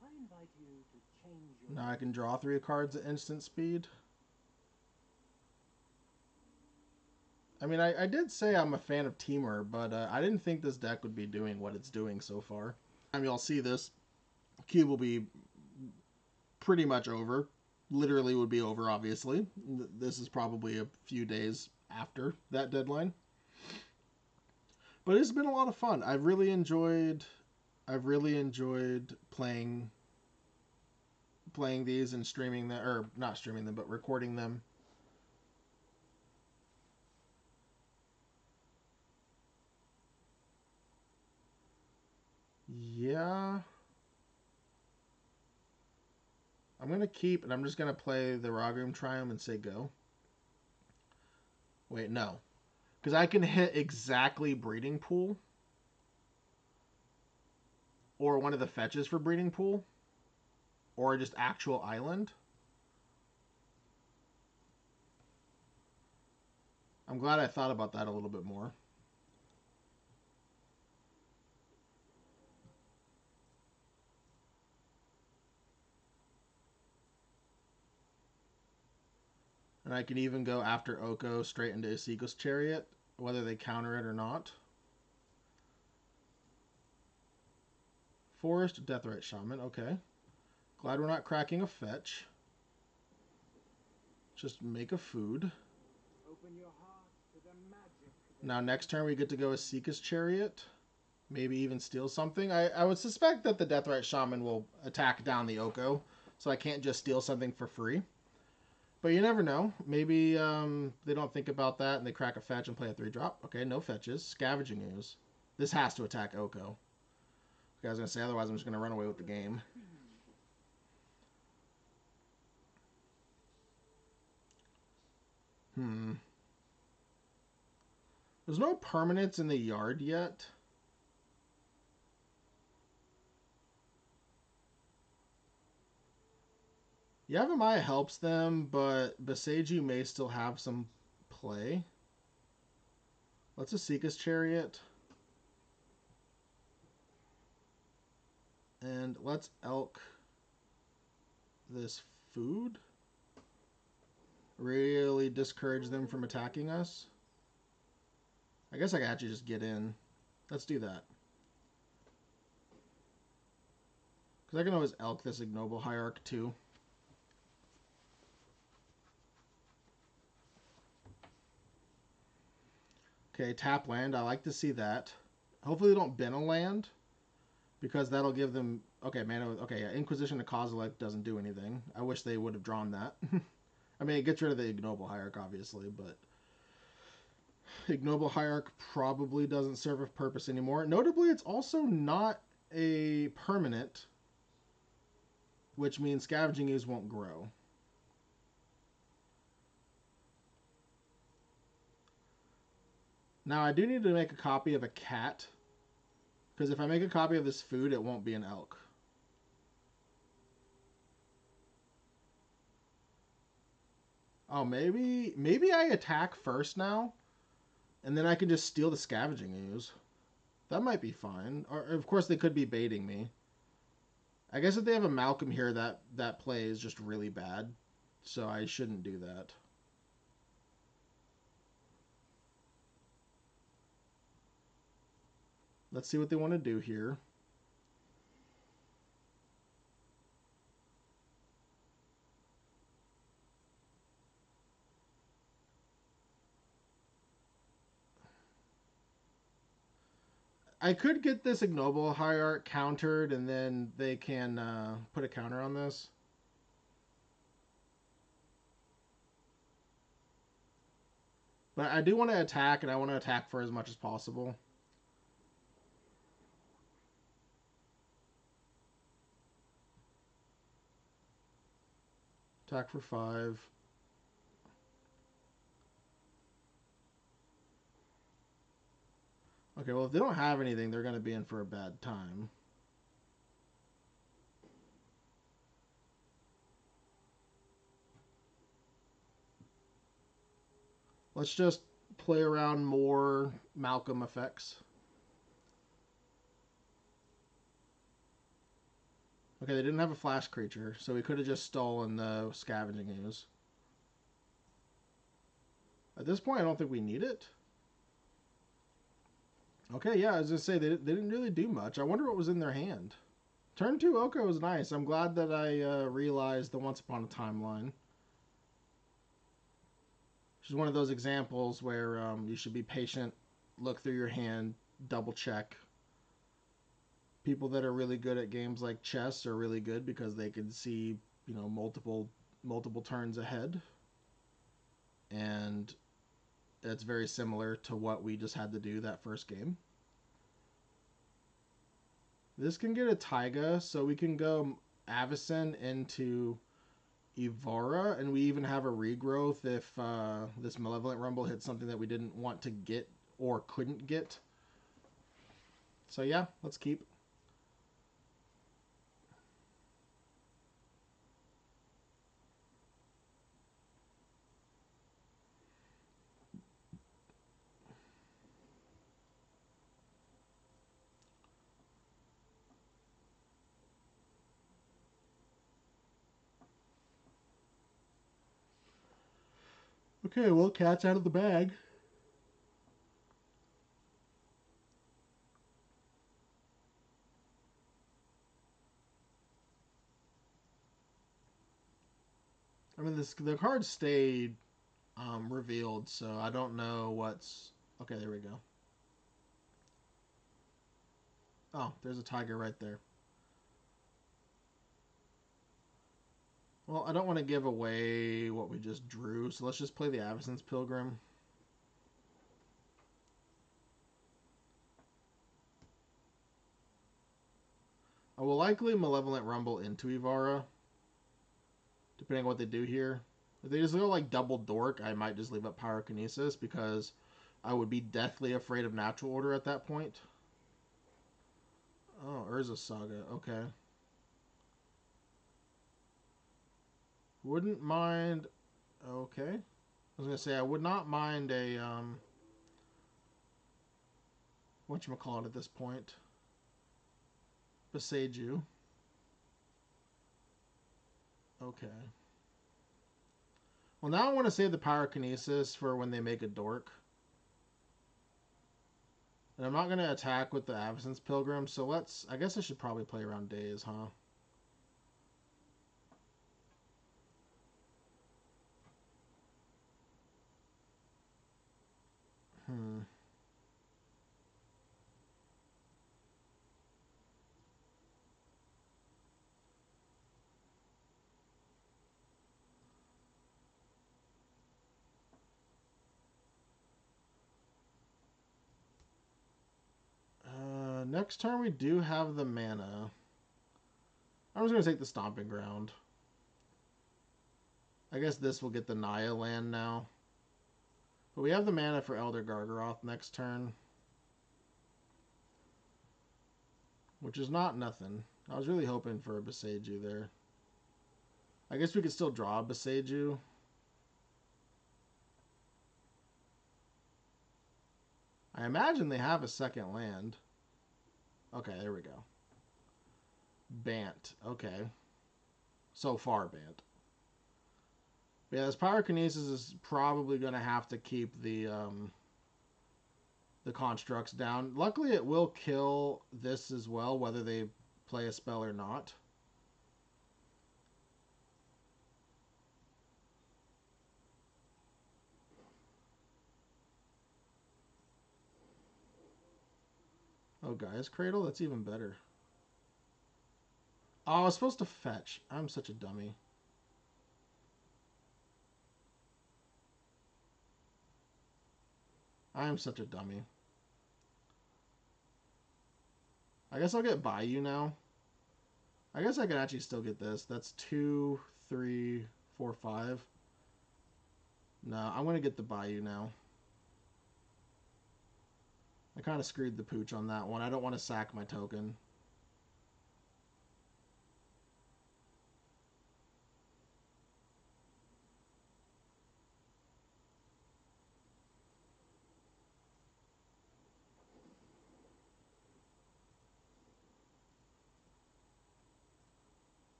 I invite you to change your Now I can draw 3 cards at instant speed. I mean, I did say I'm a fan of Temur, but I didn't think this deck would be doing what it's doing so far. I mean, you'll see this. Cube will be pretty much over. Literally would be over, obviously. This is probably a few days after that deadline. But it's been a lot of fun. I've really enjoyed playing these and streaming them, or not streaming them, but recording them. Yeah. I'm going to keep, and I'm just going to play the Ragrim Triumph and say go. Wait, no. Because I can hit exactly Breeding Pool. Or one of the fetches for Breeding Pool. Or just actual island. I'm glad I thought about that a little bit more. And I can even go after Oko straight into Isiko's Chariot, whether they counter it or not. Forest, Deathrite Shaman, okay. Glad we're not cracking a fetch. Just make a food. open your heart to the magic. Now next turn we get to go Isiko's Chariot. Maybe even steal something. I would suspect that the Deathrite Shaman will attack down the Oko, so I can't just steal something for free. But you never know. Maybe they don't think about that and they crack a fetch and play a 3-drop. Okay, no fetches. Scavenging Ooze. This has to attack Oko. I was going to say, otherwise I'm just going to run away with the game. There's no permanents in the yard yet. Yavimaya helps them, but Boseiju may still have some play. Let's Asika's Chariot. And let's Elk this food. Really discourage them from attacking us. I guess I can actually just get in. Let's do that. Because I can always Elk this Ignoble Hierarch too. Okay, tap land. I like to see that. Hopefully they don't bin a land. Because that'll give them... Okay, man. Okay, yeah, Inquisition to Kozilek doesn't do anything. I wish they would have drawn that. I mean, it gets rid of the Ignoble Hierarch, obviously, but... Ignoble Hierarch probably doesn't serve a purpose anymore. Notably, it's also not a permanent, which means Scavenging Ooze won't grow. Now, I do need to make a copy of a cat, because if I make a copy of this food, it won't be an elk. Oh, maybe I attack first now, and then I can just steal the Scavenging Ooze. That might be fine. Or, of course, they could be baiting me. I guess if they have a Malcolm here, that play is just really bad. So I shouldn't do that. Let's see what they want to do here. I could get this Ignoble Hierarch countered, and then they can put a counter on this. But I do want to attack, and I want to attack for as much as possible. Attack for 5. Okay, well, if they don't have anything, they're going to be in for a bad time. Let's just play around more Malcolm effects. Okay, they didn't have a flash creature, so we could have just stolen the scavenging ooze. At this point, I don't think we need it. Okay, yeah, I was going to say, they didn't really do much. I wonder what was in their hand. Turn 2 Oko was nice. I'm glad that I realized the Once Upon a Timeline. Which is one of those examples where you should be patient, look through your hand, double check. People that are really good at games like chess are really good because they can see, multiple turns ahead. And that's very similar to what we just had to do that first game. This can get a Taiga, so we can go Avacyn into Ivara, and we even have a regrowth if this Malevolent Rumble hits something that we didn't want to get or couldn't get. So yeah, let's keep. Okay, well, cat's out of the bag. I mean, the cards stayed revealed, so I don't know what's... Okay, there we go. Oh, there's a tiger right there. Well, I don't want to give away what we just drew, so let's just play the Avacyn's Pilgrim. I will likely Malevolent Rumble into Ivara, depending on what they do here. If they just go like double dork, I might just leave up Pyrokinesis because I would be deathly afraid of Natural Order at that point. Oh, Urza Saga. Okay. Wouldn't mind... Okay. I was going to say, I would not mind a... whatchamacallit at this point? Beseiju. Okay. Well, now I want to save the Pyrokinesis for when they make a dork. And I'm not going to attack with the Avacyn's Pilgrim, so let's... I guess I should probably play around Days, huh? Hmm. Next turn we do have the mana. I'm just going to take the Stomping Ground. I guess this will get the Naya land now. But we have the mana for Elder Gargaroth next turn. Which is not nothing. I was really hoping for a Beseiju there. I guess we could still draw a Beseiju. I imagine they have a second land. Okay, there we go. Bant. Okay. So far, Bant. Yeah, this Pyrokinesis is probably going to have to keep the constructs down. Luckily, it will kill this as well, whether they play a spell or not. Oh, Gaia's Cradle? That's even better. Oh, I was supposed to fetch. I'm such a dummy. I am such a dummy. I guess I'll get Bayou now. I guess I can actually still get this. That's 2, 3, 4, 5. No, I'm going to get the Bayou now. I kind of screwed the pooch on that one. I don't want to sack my token.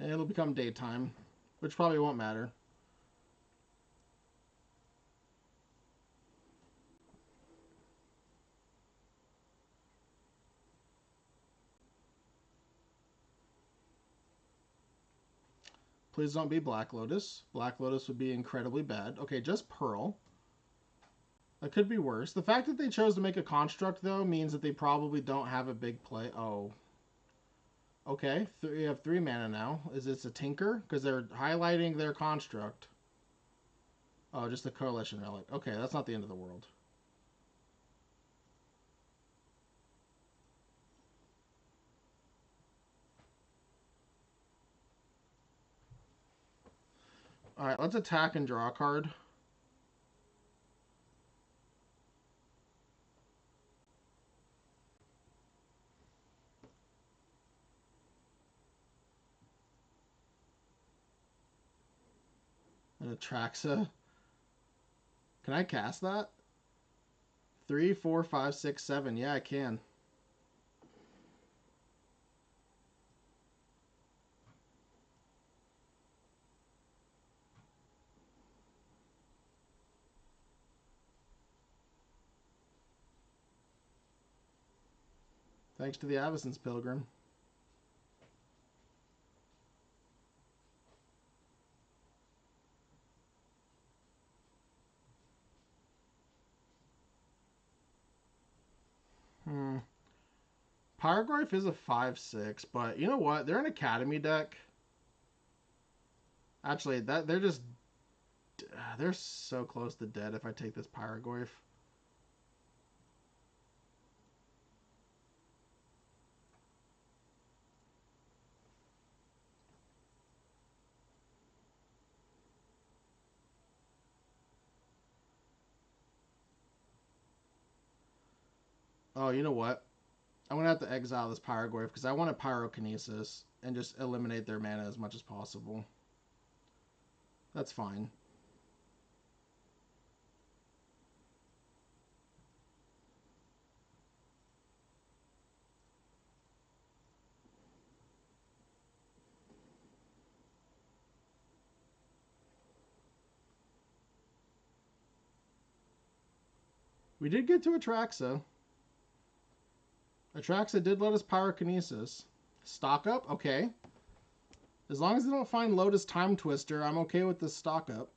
And it'll become daytime, which probably won't matter. Please don't be Black Lotus. Black Lotus would be incredibly bad. Okay, just Pearl. That could be worse. The fact that they chose to make a construct, though, means that they probably don't have a big play. Oh. Okay, you have 3 mana now. Is this a Tinker? Because they're highlighting their construct. Oh, just a Coalition Relic. Okay, that's not the end of the world. Alright, let's attack and draw a card. An Atraxa. Can I cast that? 3, 4, 5, 6, 7. Yeah, I can. Thanks to the Avacyn's Pilgrim. Pyroglyph is a 5/6, but you know what? They're an Academy deck. Actually, they're so close to dead if I take this Pyroglyph. Oh, you know what? I'm gonna have to exile this Pyroglyph because I want a Pyrokinesis and just eliminate their mana as much as possible. That's fine. We did get to Atraxa. Atraxa did let us Pyrokinesis. Stock up? Okay. As long as they don't find Lotus Time Twister, I'm okay with this stock up.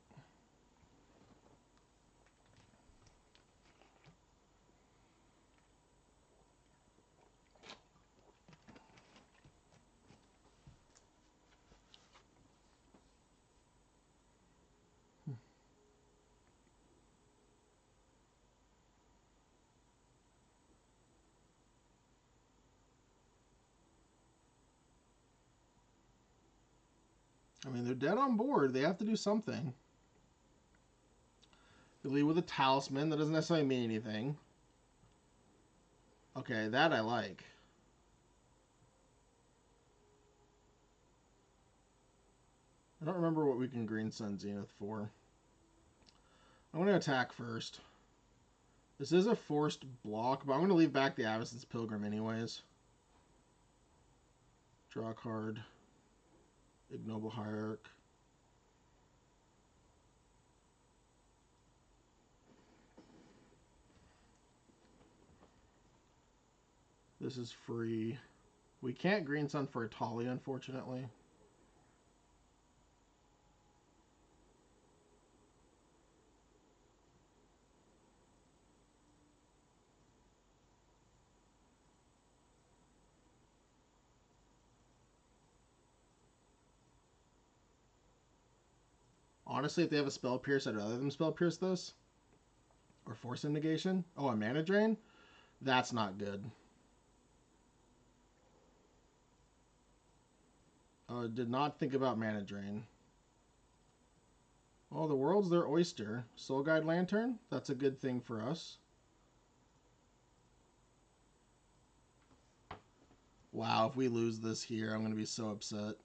I mean, they're dead on board. They have to do something. They lead with a Talisman. That doesn't necessarily mean anything. Okay, that I like. I don't remember what we can Green Sun Zenith for. I'm going to attack first. This is a forced block, but I'm going to leave back the Avacyn's Pilgrim anyways. Draw a card. Ignoble Hierarch. This is free. We can't Green Sun for Atalia, unfortunately. Honestly, if they have a Spell Pierce, I'd rather them Spell Pierce this. Or Force Negation. Oh, a Mana Drain? That's not good. Did not think about Mana Drain. Well, the world's their oyster. Soul Guide Lantern? That's a good thing for us. Wow, if we lose this here, I'm going to be so upset.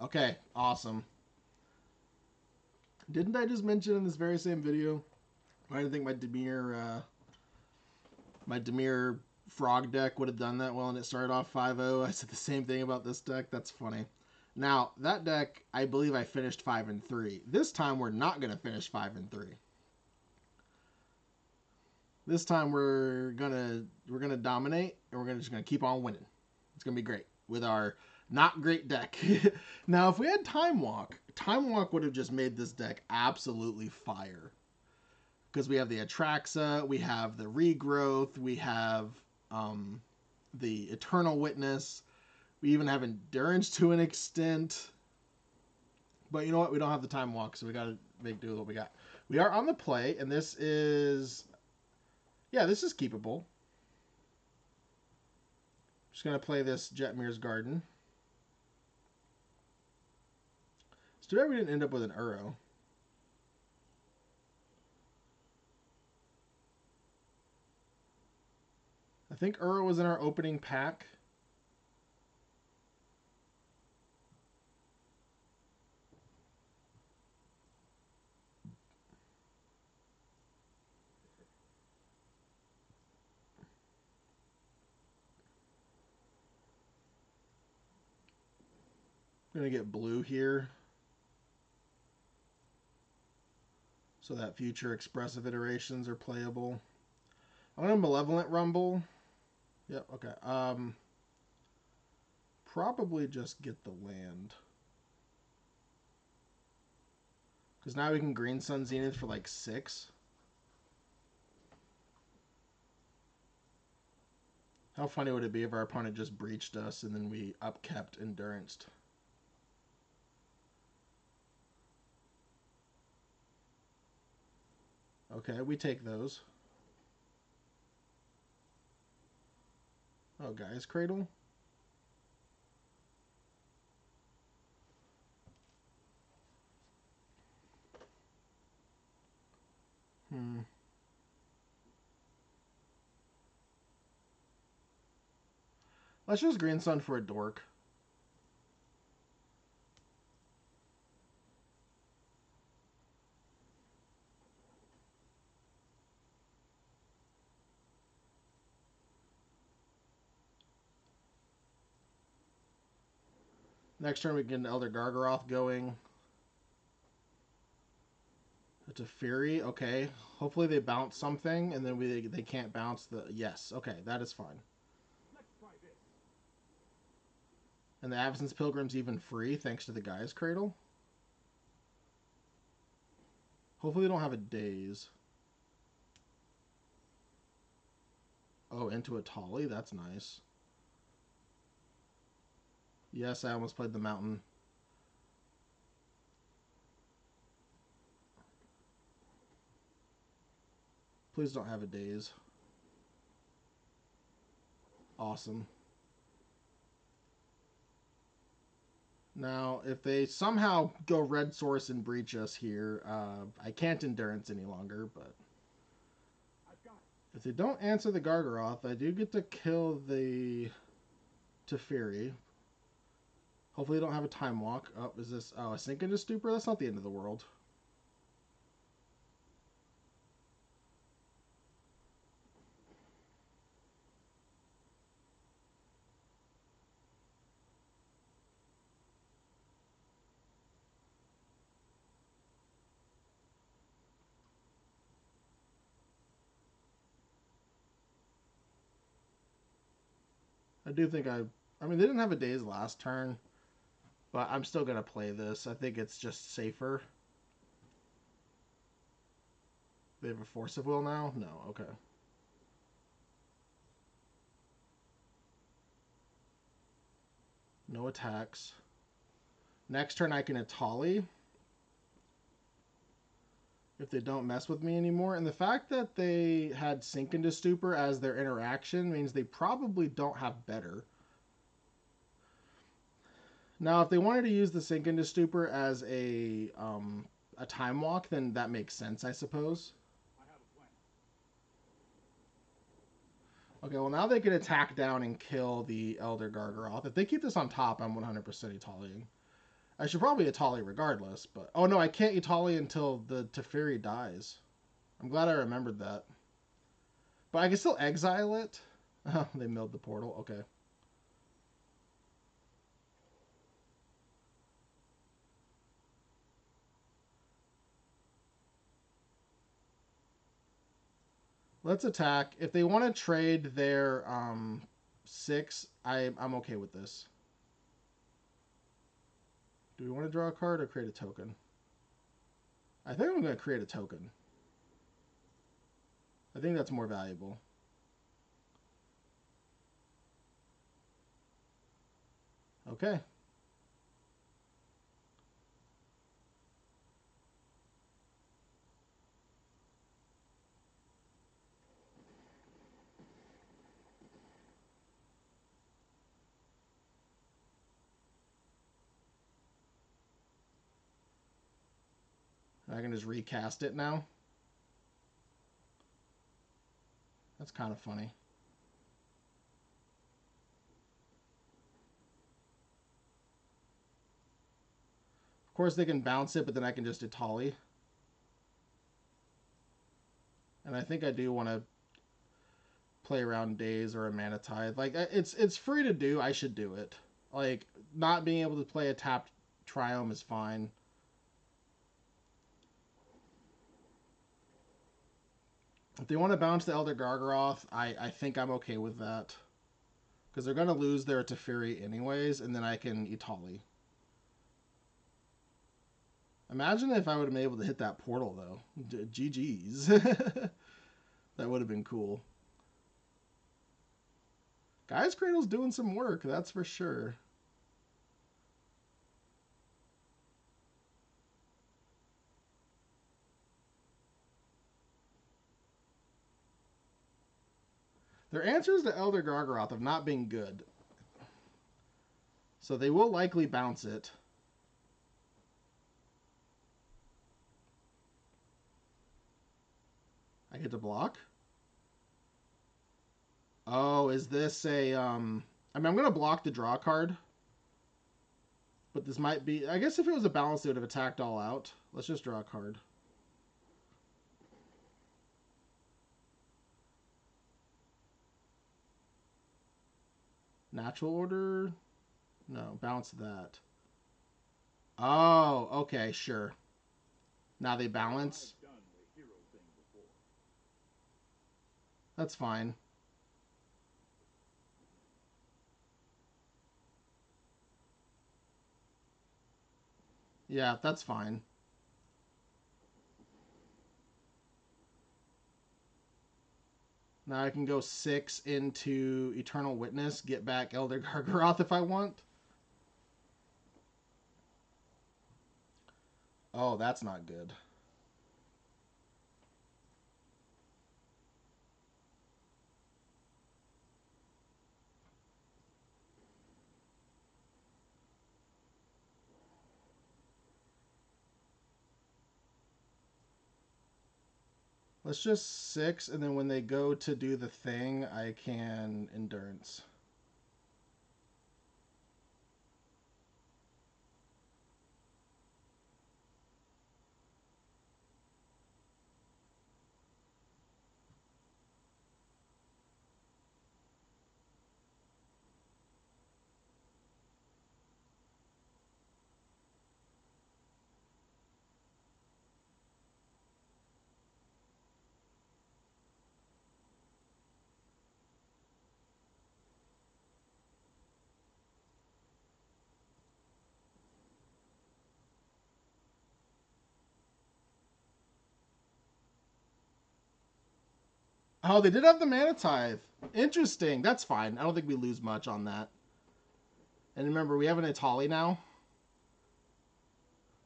Okay, awesome. Didn't I just mention in this very same video I didn't think my Dimir Frog deck would have done that well and it started off 5-0. I said the same thing about this deck. That's funny. Now, that deck, I believe I finished 5-3. This time we're not going to finish 5-3. This time we're gonna dominate and we're just gonna keep on winning. It's gonna be great with our not great deck. Now, if we had Time Walk would have just made this deck absolutely fire. Because we have the Atraxa, we have the Regrowth, we have the Eternal Witness, we even have Endurance to an extent. But you know what? We don't have the Time Walk, so we gotta make do with what we got. We are on the play, and this is keepable. Just going to play this Jetmir's Garden. It's too bad we didn't end up with an Uro. I think Uro was in our opening pack. I'm going to get blue here. So that future expressive iterations are playable. I'm going to Malevolent Rumble. Yep, okay. Probably just get the land. Because now we can Green Sun Zenith for like 6. How funny would it be if our opponent just breached us and then we upkept Enduranced? Okay, we take those. Oh, Guy's Cradle. Let's just Green Sun for a dork. Next turn we get an Elder Gargaroth going. It's a Fury, okay. Hopefully they bounce something, and then they can't bounce the... Yes, okay, that is fine. And the Absence Pilgrim's even free, thanks to the Guy's Cradle. Hopefully they don't have a Daze. Oh, into a Tolly? That's nice. Yes, I almost played the Mountain. Please don't have a Daze. Awesome. Now, if they somehow go Red Source and breach us here, I can't Endurance any longer, but... If they don't answer the Gargaroth, I do get to kill the Teferi. Hopefully they don't have a Time Walk. Oh, is this... Oh, a Sink into Stupor? That's not the end of the world. I do think I mean, they didn't have a Daze last turn, but I'm still going to play this. I think it's just safer. They have a Force of Will now? No, okay. No attacks. Next turn I can Atali. If they don't mess with me anymore. And the fact that they had Sink into Stupor as their interaction means they probably don't have better. Now, if they wanted to use the Sink into Stupor as a Time Walk, then that makes sense, I suppose. Okay, well now they can attack down and kill the Elder Gargaroth. If they keep this on top, I'm 100% Italian. I should probably Itali regardless, but... Oh no, I can't Itali until the Teferi dies. I'm glad I remembered that. But I can still exile it. Oh, they milled the portal. Okay. Let's attack. If they want to trade their 6, I'm okay with this. Do we want to draw a card or create a token? I think I'm going to create a token. I think that's more valuable. Okay. I can just recast it now. That's kind of funny. Of course, they can bounce it, but then I can just Itali. And I think I do want to play around Daze or a Mana Tithe. Like, it's free to do. I should do it. Like, not being able to play a tapped Triome is fine. If they want to bounce the Elder Gargaroth, I think I'm okay with that. Because they're going to lose their Teferi anyways, and then I can Itali. Imagine if I would have been able to hit that portal, though. GG's. That would have been cool. Guy's Cradle's doing some work, that's for sure. Their answers to Elder Gargaroth have not been good. So they will likely bounce it. I get to block? Oh, is this a I mean, I'm gonna block the draw card. But this might be, I guess if it was a balance, they would have attacked all out. Let's just draw a card. Natural order? No, bounce that. Oh, okay, sure. Now they balance. That's fine. Yeah, that's fine. Now I can go 6 into Eternal Witness, get back Elder Gargaroth if I want. Oh, that's not good. Let's just 6, and then when they go to do the thing, I can Endurance. Oh, they did have the Mana Tithe. Interesting. That's fine. I don't think we lose much on that. And remember, we have an Itali now.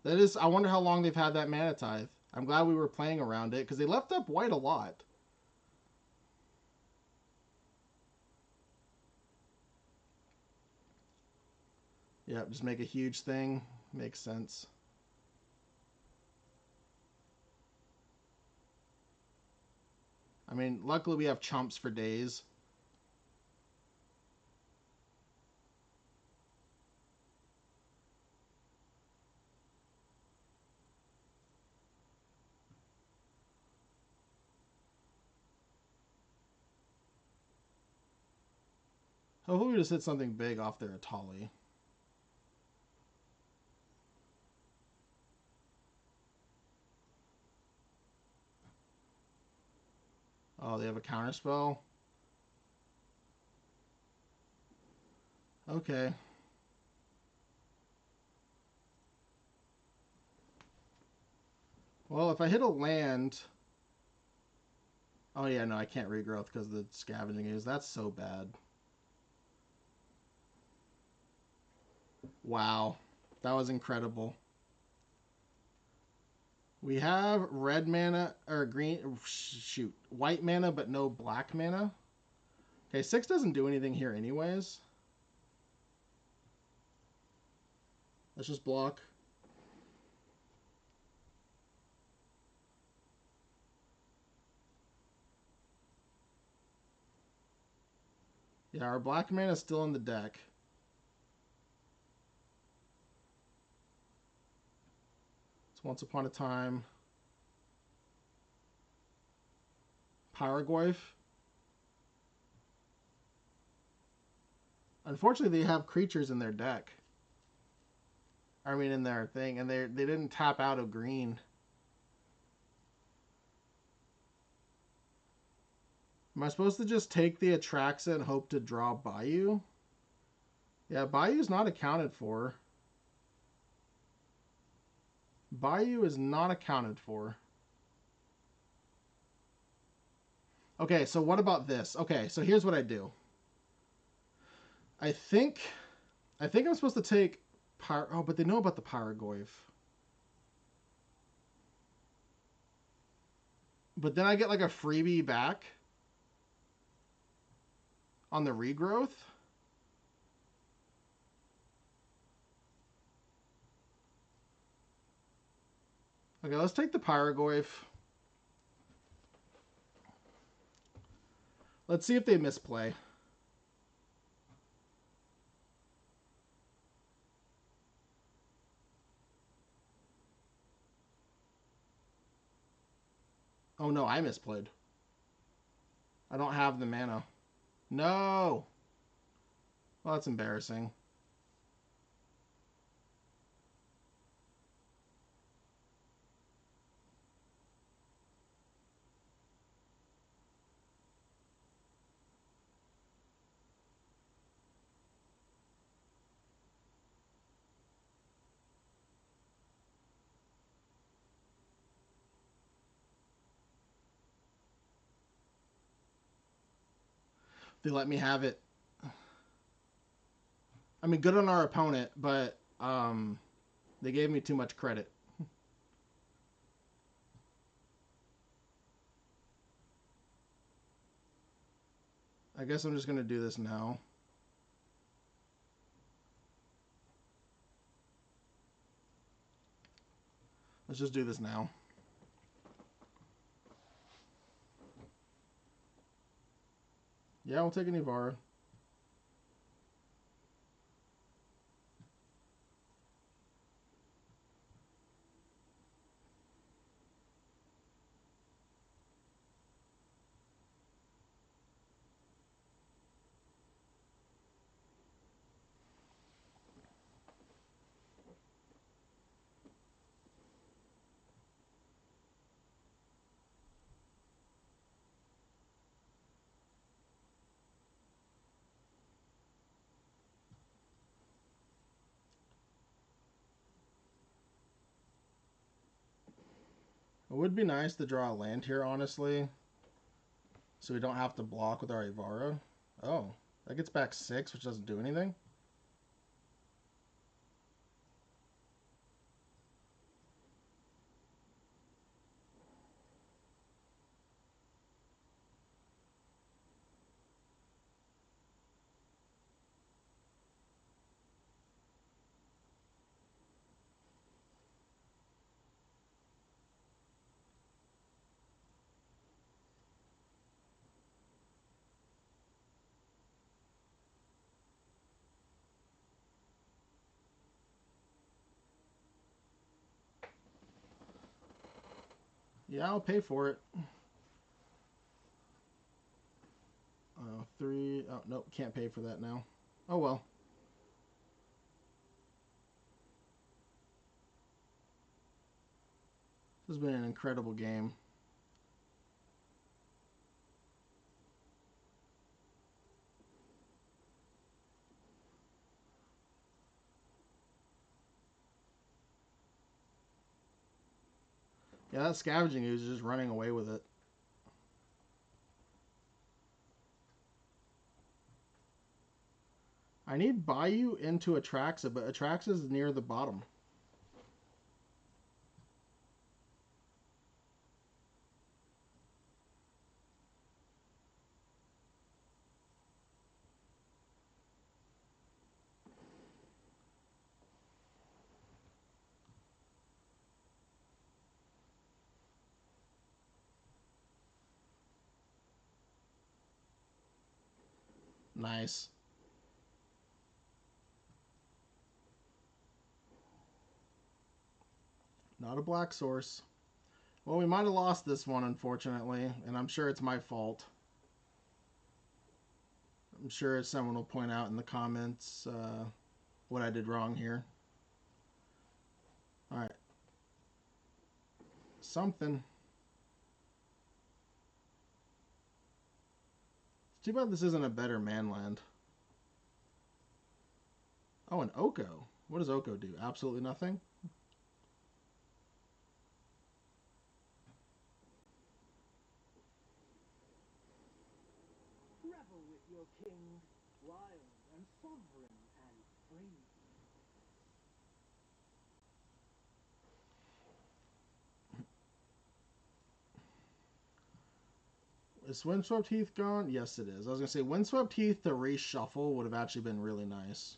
That is, I wonder how long they've had that Mana Tithe. I'm glad we were playing around it, because they left up white a lot. Yeah, just make a huge thing. Makes sense. I mean, luckily we have chumps for days. Hopefully we just hit something big off their Atali. Oh, they have a counter spell? Okay. Well, if I hit a land... Oh, yeah, no, I can't regrowth because of the scavenging is. That's so bad. Wow. That was incredible. We have red mana, or green, shoot, white mana, but no black mana. Okay, 6 doesn't do anything here anyways. Let's just block. Yeah, our black mana is still in the deck. It's Once Upon a Time. Paraguay. Unfortunately, they have creatures in their deck. I mean, in their thing, and they didn't tap out of green. Am I supposed to just take the Atraxa and hope to draw Bayou? Yeah, Bayou's not accounted for. Bayou is not accounted for. Okay, so what about this? Okay, so here's what I do. I think I'm supposed to take oh, but they know about the Paraguay. But then I get like a freebie back on the regrowth. Okay, let's take the Paraguay. Let's see if they misplay. Oh no, I misplayed. I don't have the mana. No! Well, that's embarrassing. They let me have it. I mean, good on our opponent, but they gave me too much credit. I guess I'm just going to do this now. Let's just do this now. Yeah, we'll take an Ivara. It would be nice to draw a land here, honestly. So we don't have to block with our Ivara. Oh, that gets back 6, which doesn't do anything. Yeah, I'll pay for it. 3. Oh, nope, can't pay for that now. Oh well. This has been an incredible game. Yeah, that scavenging ooze is just running away with it. I need Bayou into Atraxa, but Atraxa is near the bottom. Nice. Not a black source. Well, we might have lost this one, unfortunately, and I'm sure it's my fault. I'm sure someone will point out in the comments what I did wrong here. All right. Something. It's too bad this isn't a better manland. Oh, an Oko. What does Oko do? Absolutely nothing? Revel with your king, wild and sovereign and free. Is Windswept Heath gone? Yes, it is. I was going to say, Windswept Heath to reshuffle would have actually been really nice.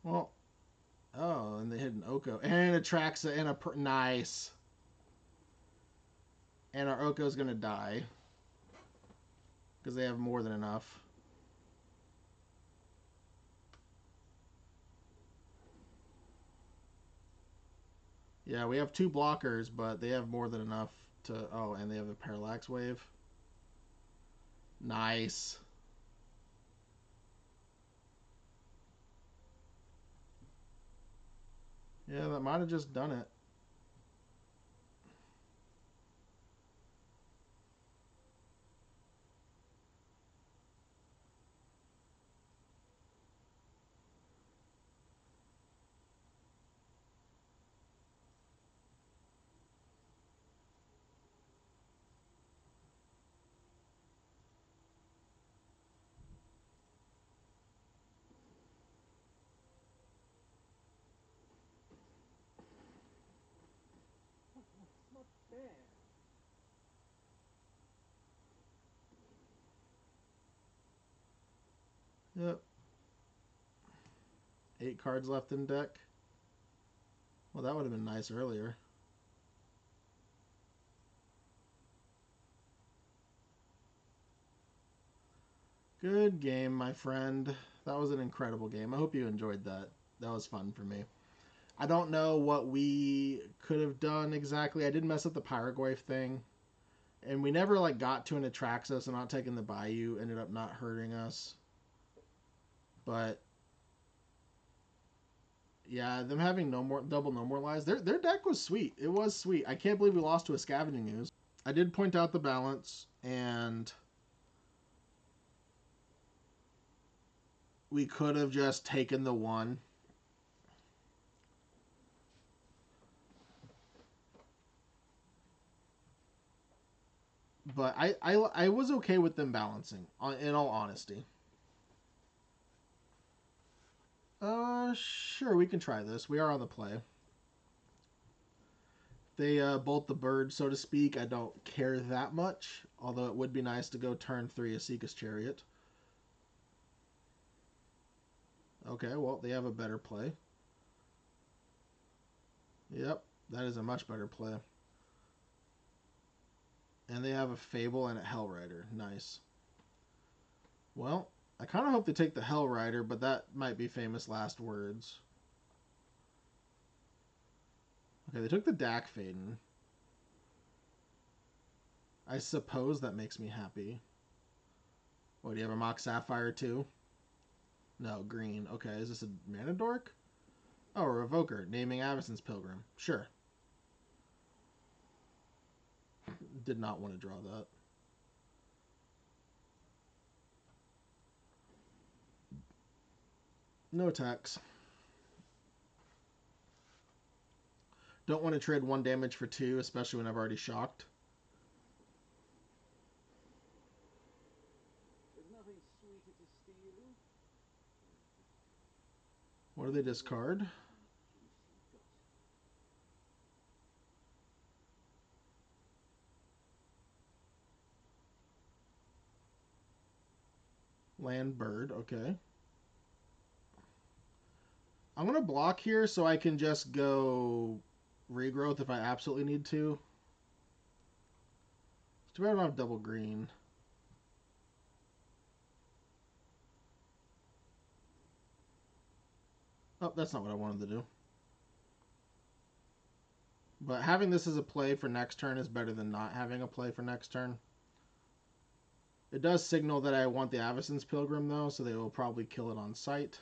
Well, oh, and they hit an Oko. And a Traxa and a... Nice. And our Oko's going to die. Because they have more than enough. Yeah, we have 2 blockers, but they have more than enough to... Oh, and they have a Parallax Wave. Nice. Yeah, that might have just done it. It's not fair. Yep. 8 cards left in deck. Well, that would have been nice earlier. Good game, my friend. That was an incredible game. I hope you enjoyed that. That was fun for me. I don't know what we could have done exactly. I did mess up the Pyroglyph thing. And we never like got to an Atraxa, so not taking the Bayou ended up not hurting us. But yeah, them having no more double no more lies. Their deck was sweet. It was sweet. I can't believe we lost to a Scavenging Ooze. I did point out the balance, and we could have just taken the 1. But I was okay with them balancing, in all honesty. Sure, we can try this. We are on the play. They bolt the bird, so to speak. I don't care that much, although it would be nice to go turn 3 Asika's Chariot. Okay, well, they have a better play. Yep, that is a much better play. And they have a Fable and a Hellrider. Nice. Well, I kind of hope they take the Hellrider, but that might be famous last words. Okay, they took the Dak Faden. I suppose that makes me happy. What, do you have a Mock Sapphire too? No, green. Okay, is this a Mana Dork? Oh, a Revoker. Naming Avacyn's Pilgrim. Sure. Did not want to draw that. No attacks. Don't want to trade 1 damage for 2, especially when I've already shocked. There's nothing sweeter to steal. What do they discard? Land Bird, okay. I'm going to block here so I can just go Regrowth if I absolutely need to. It's too bad I don't have double green. Oh, that's not what I wanted to do. But having this as a play for next turn is better than not having a play for next turn. It does signal that I want the Avacyn's Pilgrim, though, so they will probably kill it on sight.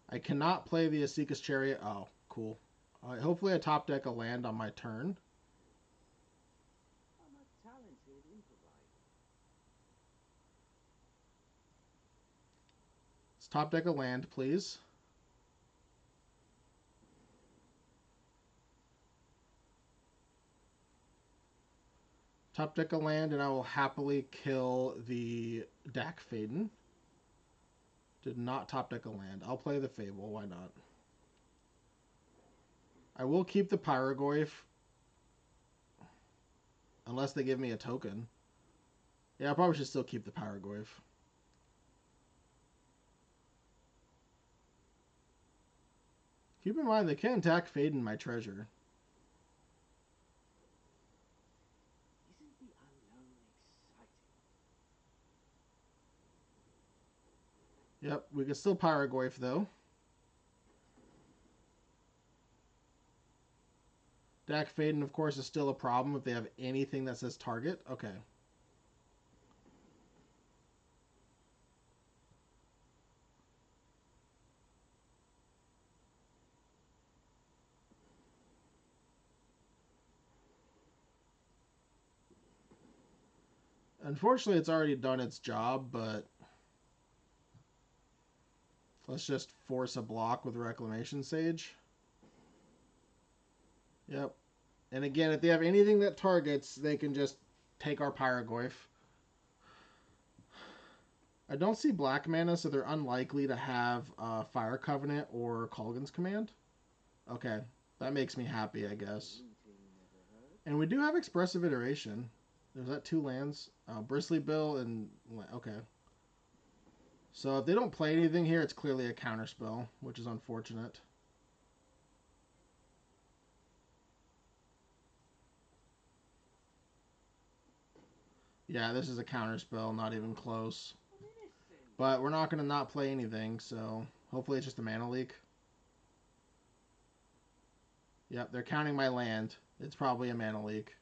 I cannot play the Asika's Chariot. Oh, cool. Hopefully I top deck a land on my turn. I'm a talented improviser. Let's top deck a land, please. Top deck a land, and I will happily kill the Dak Faden. Did not top deck a land. I'll play the Fable. Why not? I will keep the Pyrogoyf. Unless they give me a token. Yeah, I probably should still keep the Pyrogoyf. Keep in mind, they can attack Faden my treasure. Isn't the unknown exciting? Yep, we can still Pyrogoyf, though. Dak Faden, of course, is still a problem if they have anything that says target. Okay. Unfortunately, it's already done its job, but let's just force a block with Reclamation Sage. Yep. And again, if they have anything that targets, they can just take our Pyrogoyf. I don't see black mana, so they're unlikely to have Fire Covenant or Kolgan's Command. Okay, that makes me happy, I guess. And we do have Expressive Iteration. There's that 2 lands. Bristly Bill and... Okay. So if they don't play anything here, it's clearly a counterspell, which is unfortunate. Yeah, this is a counterspell, not even close. But we're not going to not play anything, so hopefully it's just a mana leak. Yep, they're counting my land. It's probably a mana leak.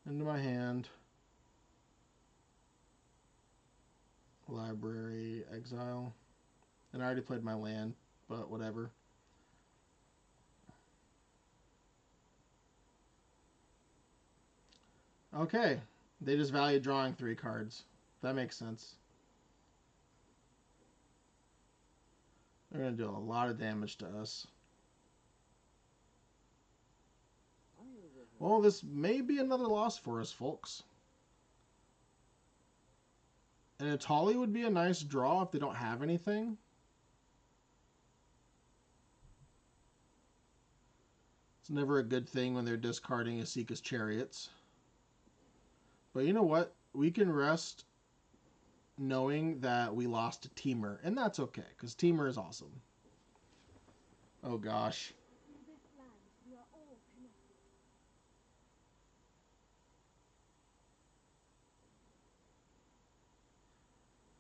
Into my hand. Library, exile. And I already played my land, but whatever. Okay, they just value drawing 3 cards. That makes sense. They're going to do a lot of damage to us. Well, this may be another loss for us, folks. And Atali would be a nice draw if they don't have anything. It's never a good thing when they're discarding Asika's Chariots. But you know what? We can rest knowing that we lost to Temur, and that's okay, because Temur is awesome. Oh gosh. In this land, we are all connected.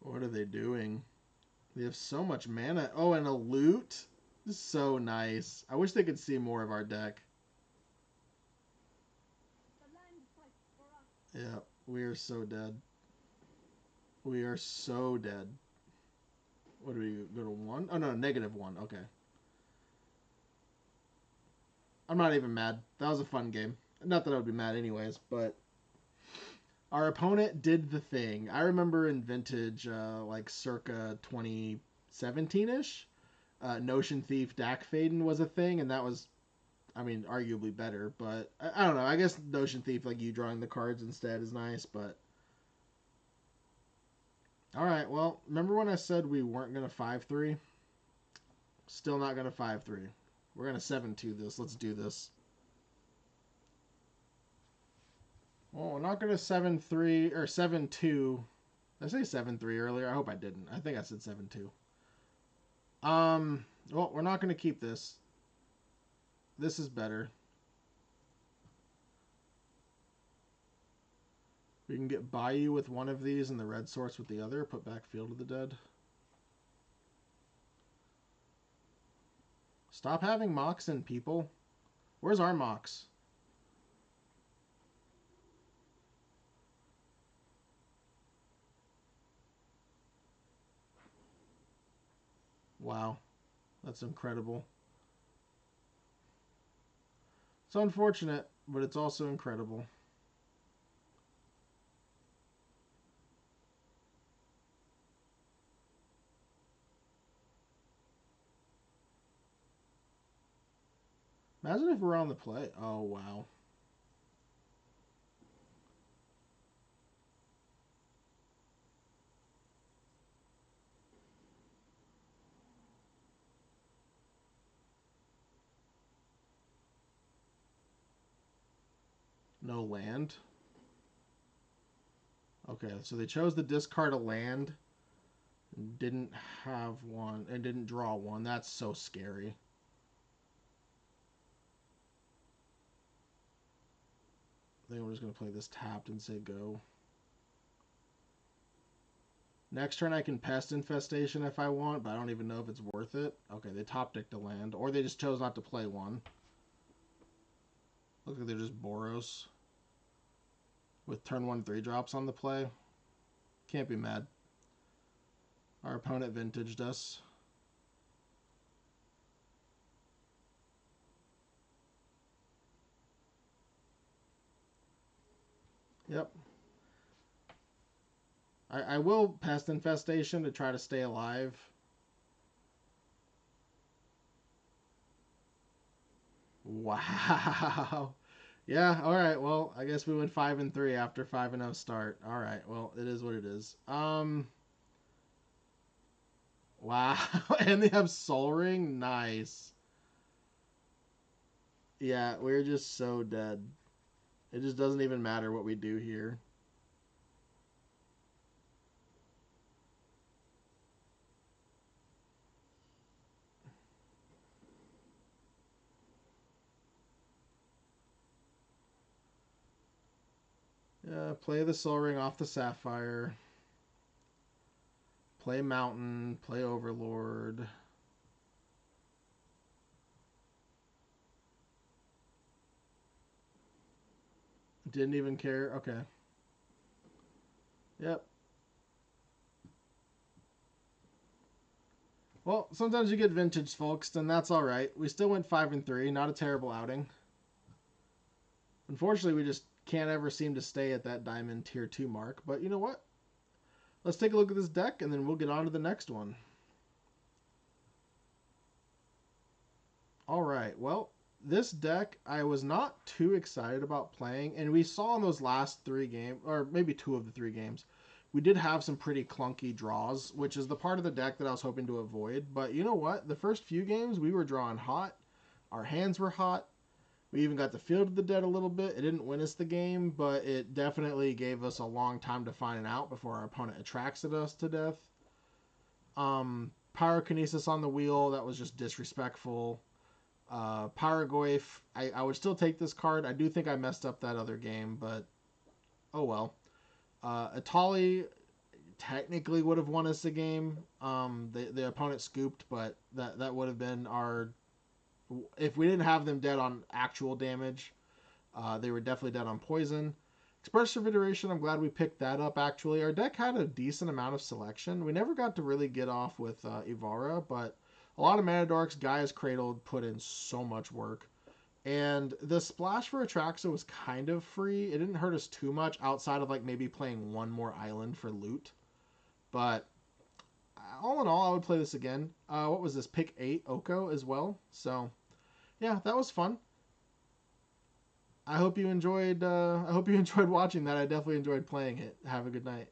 What are they doing? They have so much mana. Oh, and a loot? So nice. I wish they could see more of our deck. The land fights for us. Yeah, we are so dead. We are so dead. What do we go to 1? Oh no, -1. Okay. I'm not even mad. That was a fun game. Not that I would be mad anyways, but our opponent did the thing. I remember in Vintage, like circa 2017-ish, Notion Thief Dak Faden was a thing, and that was, I mean, arguably better. But I don't know. I guess Notion Thief, like you drawing the cards instead, is nice. But all right, well, remember when I said we weren't gonna 5-3? Still not gonna 5-3. We're gonna 7-2 this. Let's do this. Well, we're not gonna 7-3 or 7-2. Did I say 7-3 earlier? I hope I didn't. I think I said 7-2. Well, we're not gonna keep this. This is better. We can get Bayou with one of these and the red source with the other. Put back Field of the Dead. Stop having Mox in, people. Where's our Mox? Wow. That's incredible. It's unfortunate, but it's also incredible. Imagine if we're on the play. Oh, wow. No land. Okay, so they chose to discard a land and didn't have one and didn't draw one. That's so scary. I think we're just going to play this tapped and say go. Next turn I can Pest Infestation if I want, but I don't even know if it's worth it. Okay, they top decked a land, or they just chose not to play one. Looks like they're just Boros with turn 1 3-drops on the play. Can't be mad. Our opponent vintaged us. Yep. I will Pest Infestation to try to stay alive. Wow. Yeah, all right. Well, I guess we went 5-3 after 5-0 start. All right. Well, it is what it is. Wow. And they have Soul Ring. Nice. Yeah, we're just so dead. It just doesn't even matter what we do here. Yeah, play the Soul Ring off the Sapphire. Play Mountain. Play Overlord. Didn't even care. Okay. Yep. Well, sometimes you get vintage, folks, and that's all right. We still went 5-3. Not a terrible outing. Unfortunately, we just can't ever seem to stay at that diamond tier 2 mark. But you know what? Let's take a look at this deck, and then we'll get on to the next one. All right. Well, this deck I was not too excited about playing, and we saw in those last 3 games, or maybe 2 of the 3 games, we did have some pretty clunky draws, which is the part of the deck that I was hoping to avoid. But you know what? The first few games we were drawing hot, our hands were hot. We even got the Field of the Dead a little bit. It didn't win us the game, but it definitely gave us a long time to find it out before our opponent Atraxed us to death. Pyrokinesis on the wheel, that was just disrespectful. Paragoyf, I would still take this card. I do think I messed up that other game, but oh well. Atali technically would have won us the game. The opponent scooped, but that would have been our. If we didn't have them dead on actual damage, they were definitely dead on poison. Expressive Iteration, I'm glad we picked that up actually. Our deck had a decent amount of selection. We never got to really get off with Ivara, but a lot of Mana Dorks, Gaia's Cradled put in so much work. And the splash for Atraxa was kind of free. It didn't hurt us too much outside of like maybe playing one more island for loot. But all in all, I would play this again. What was this? Pick 8 Oko as well. So yeah, that was fun. I hope you enjoyed. I hope you enjoyed watching that. I definitely enjoyed playing it. Have a good night.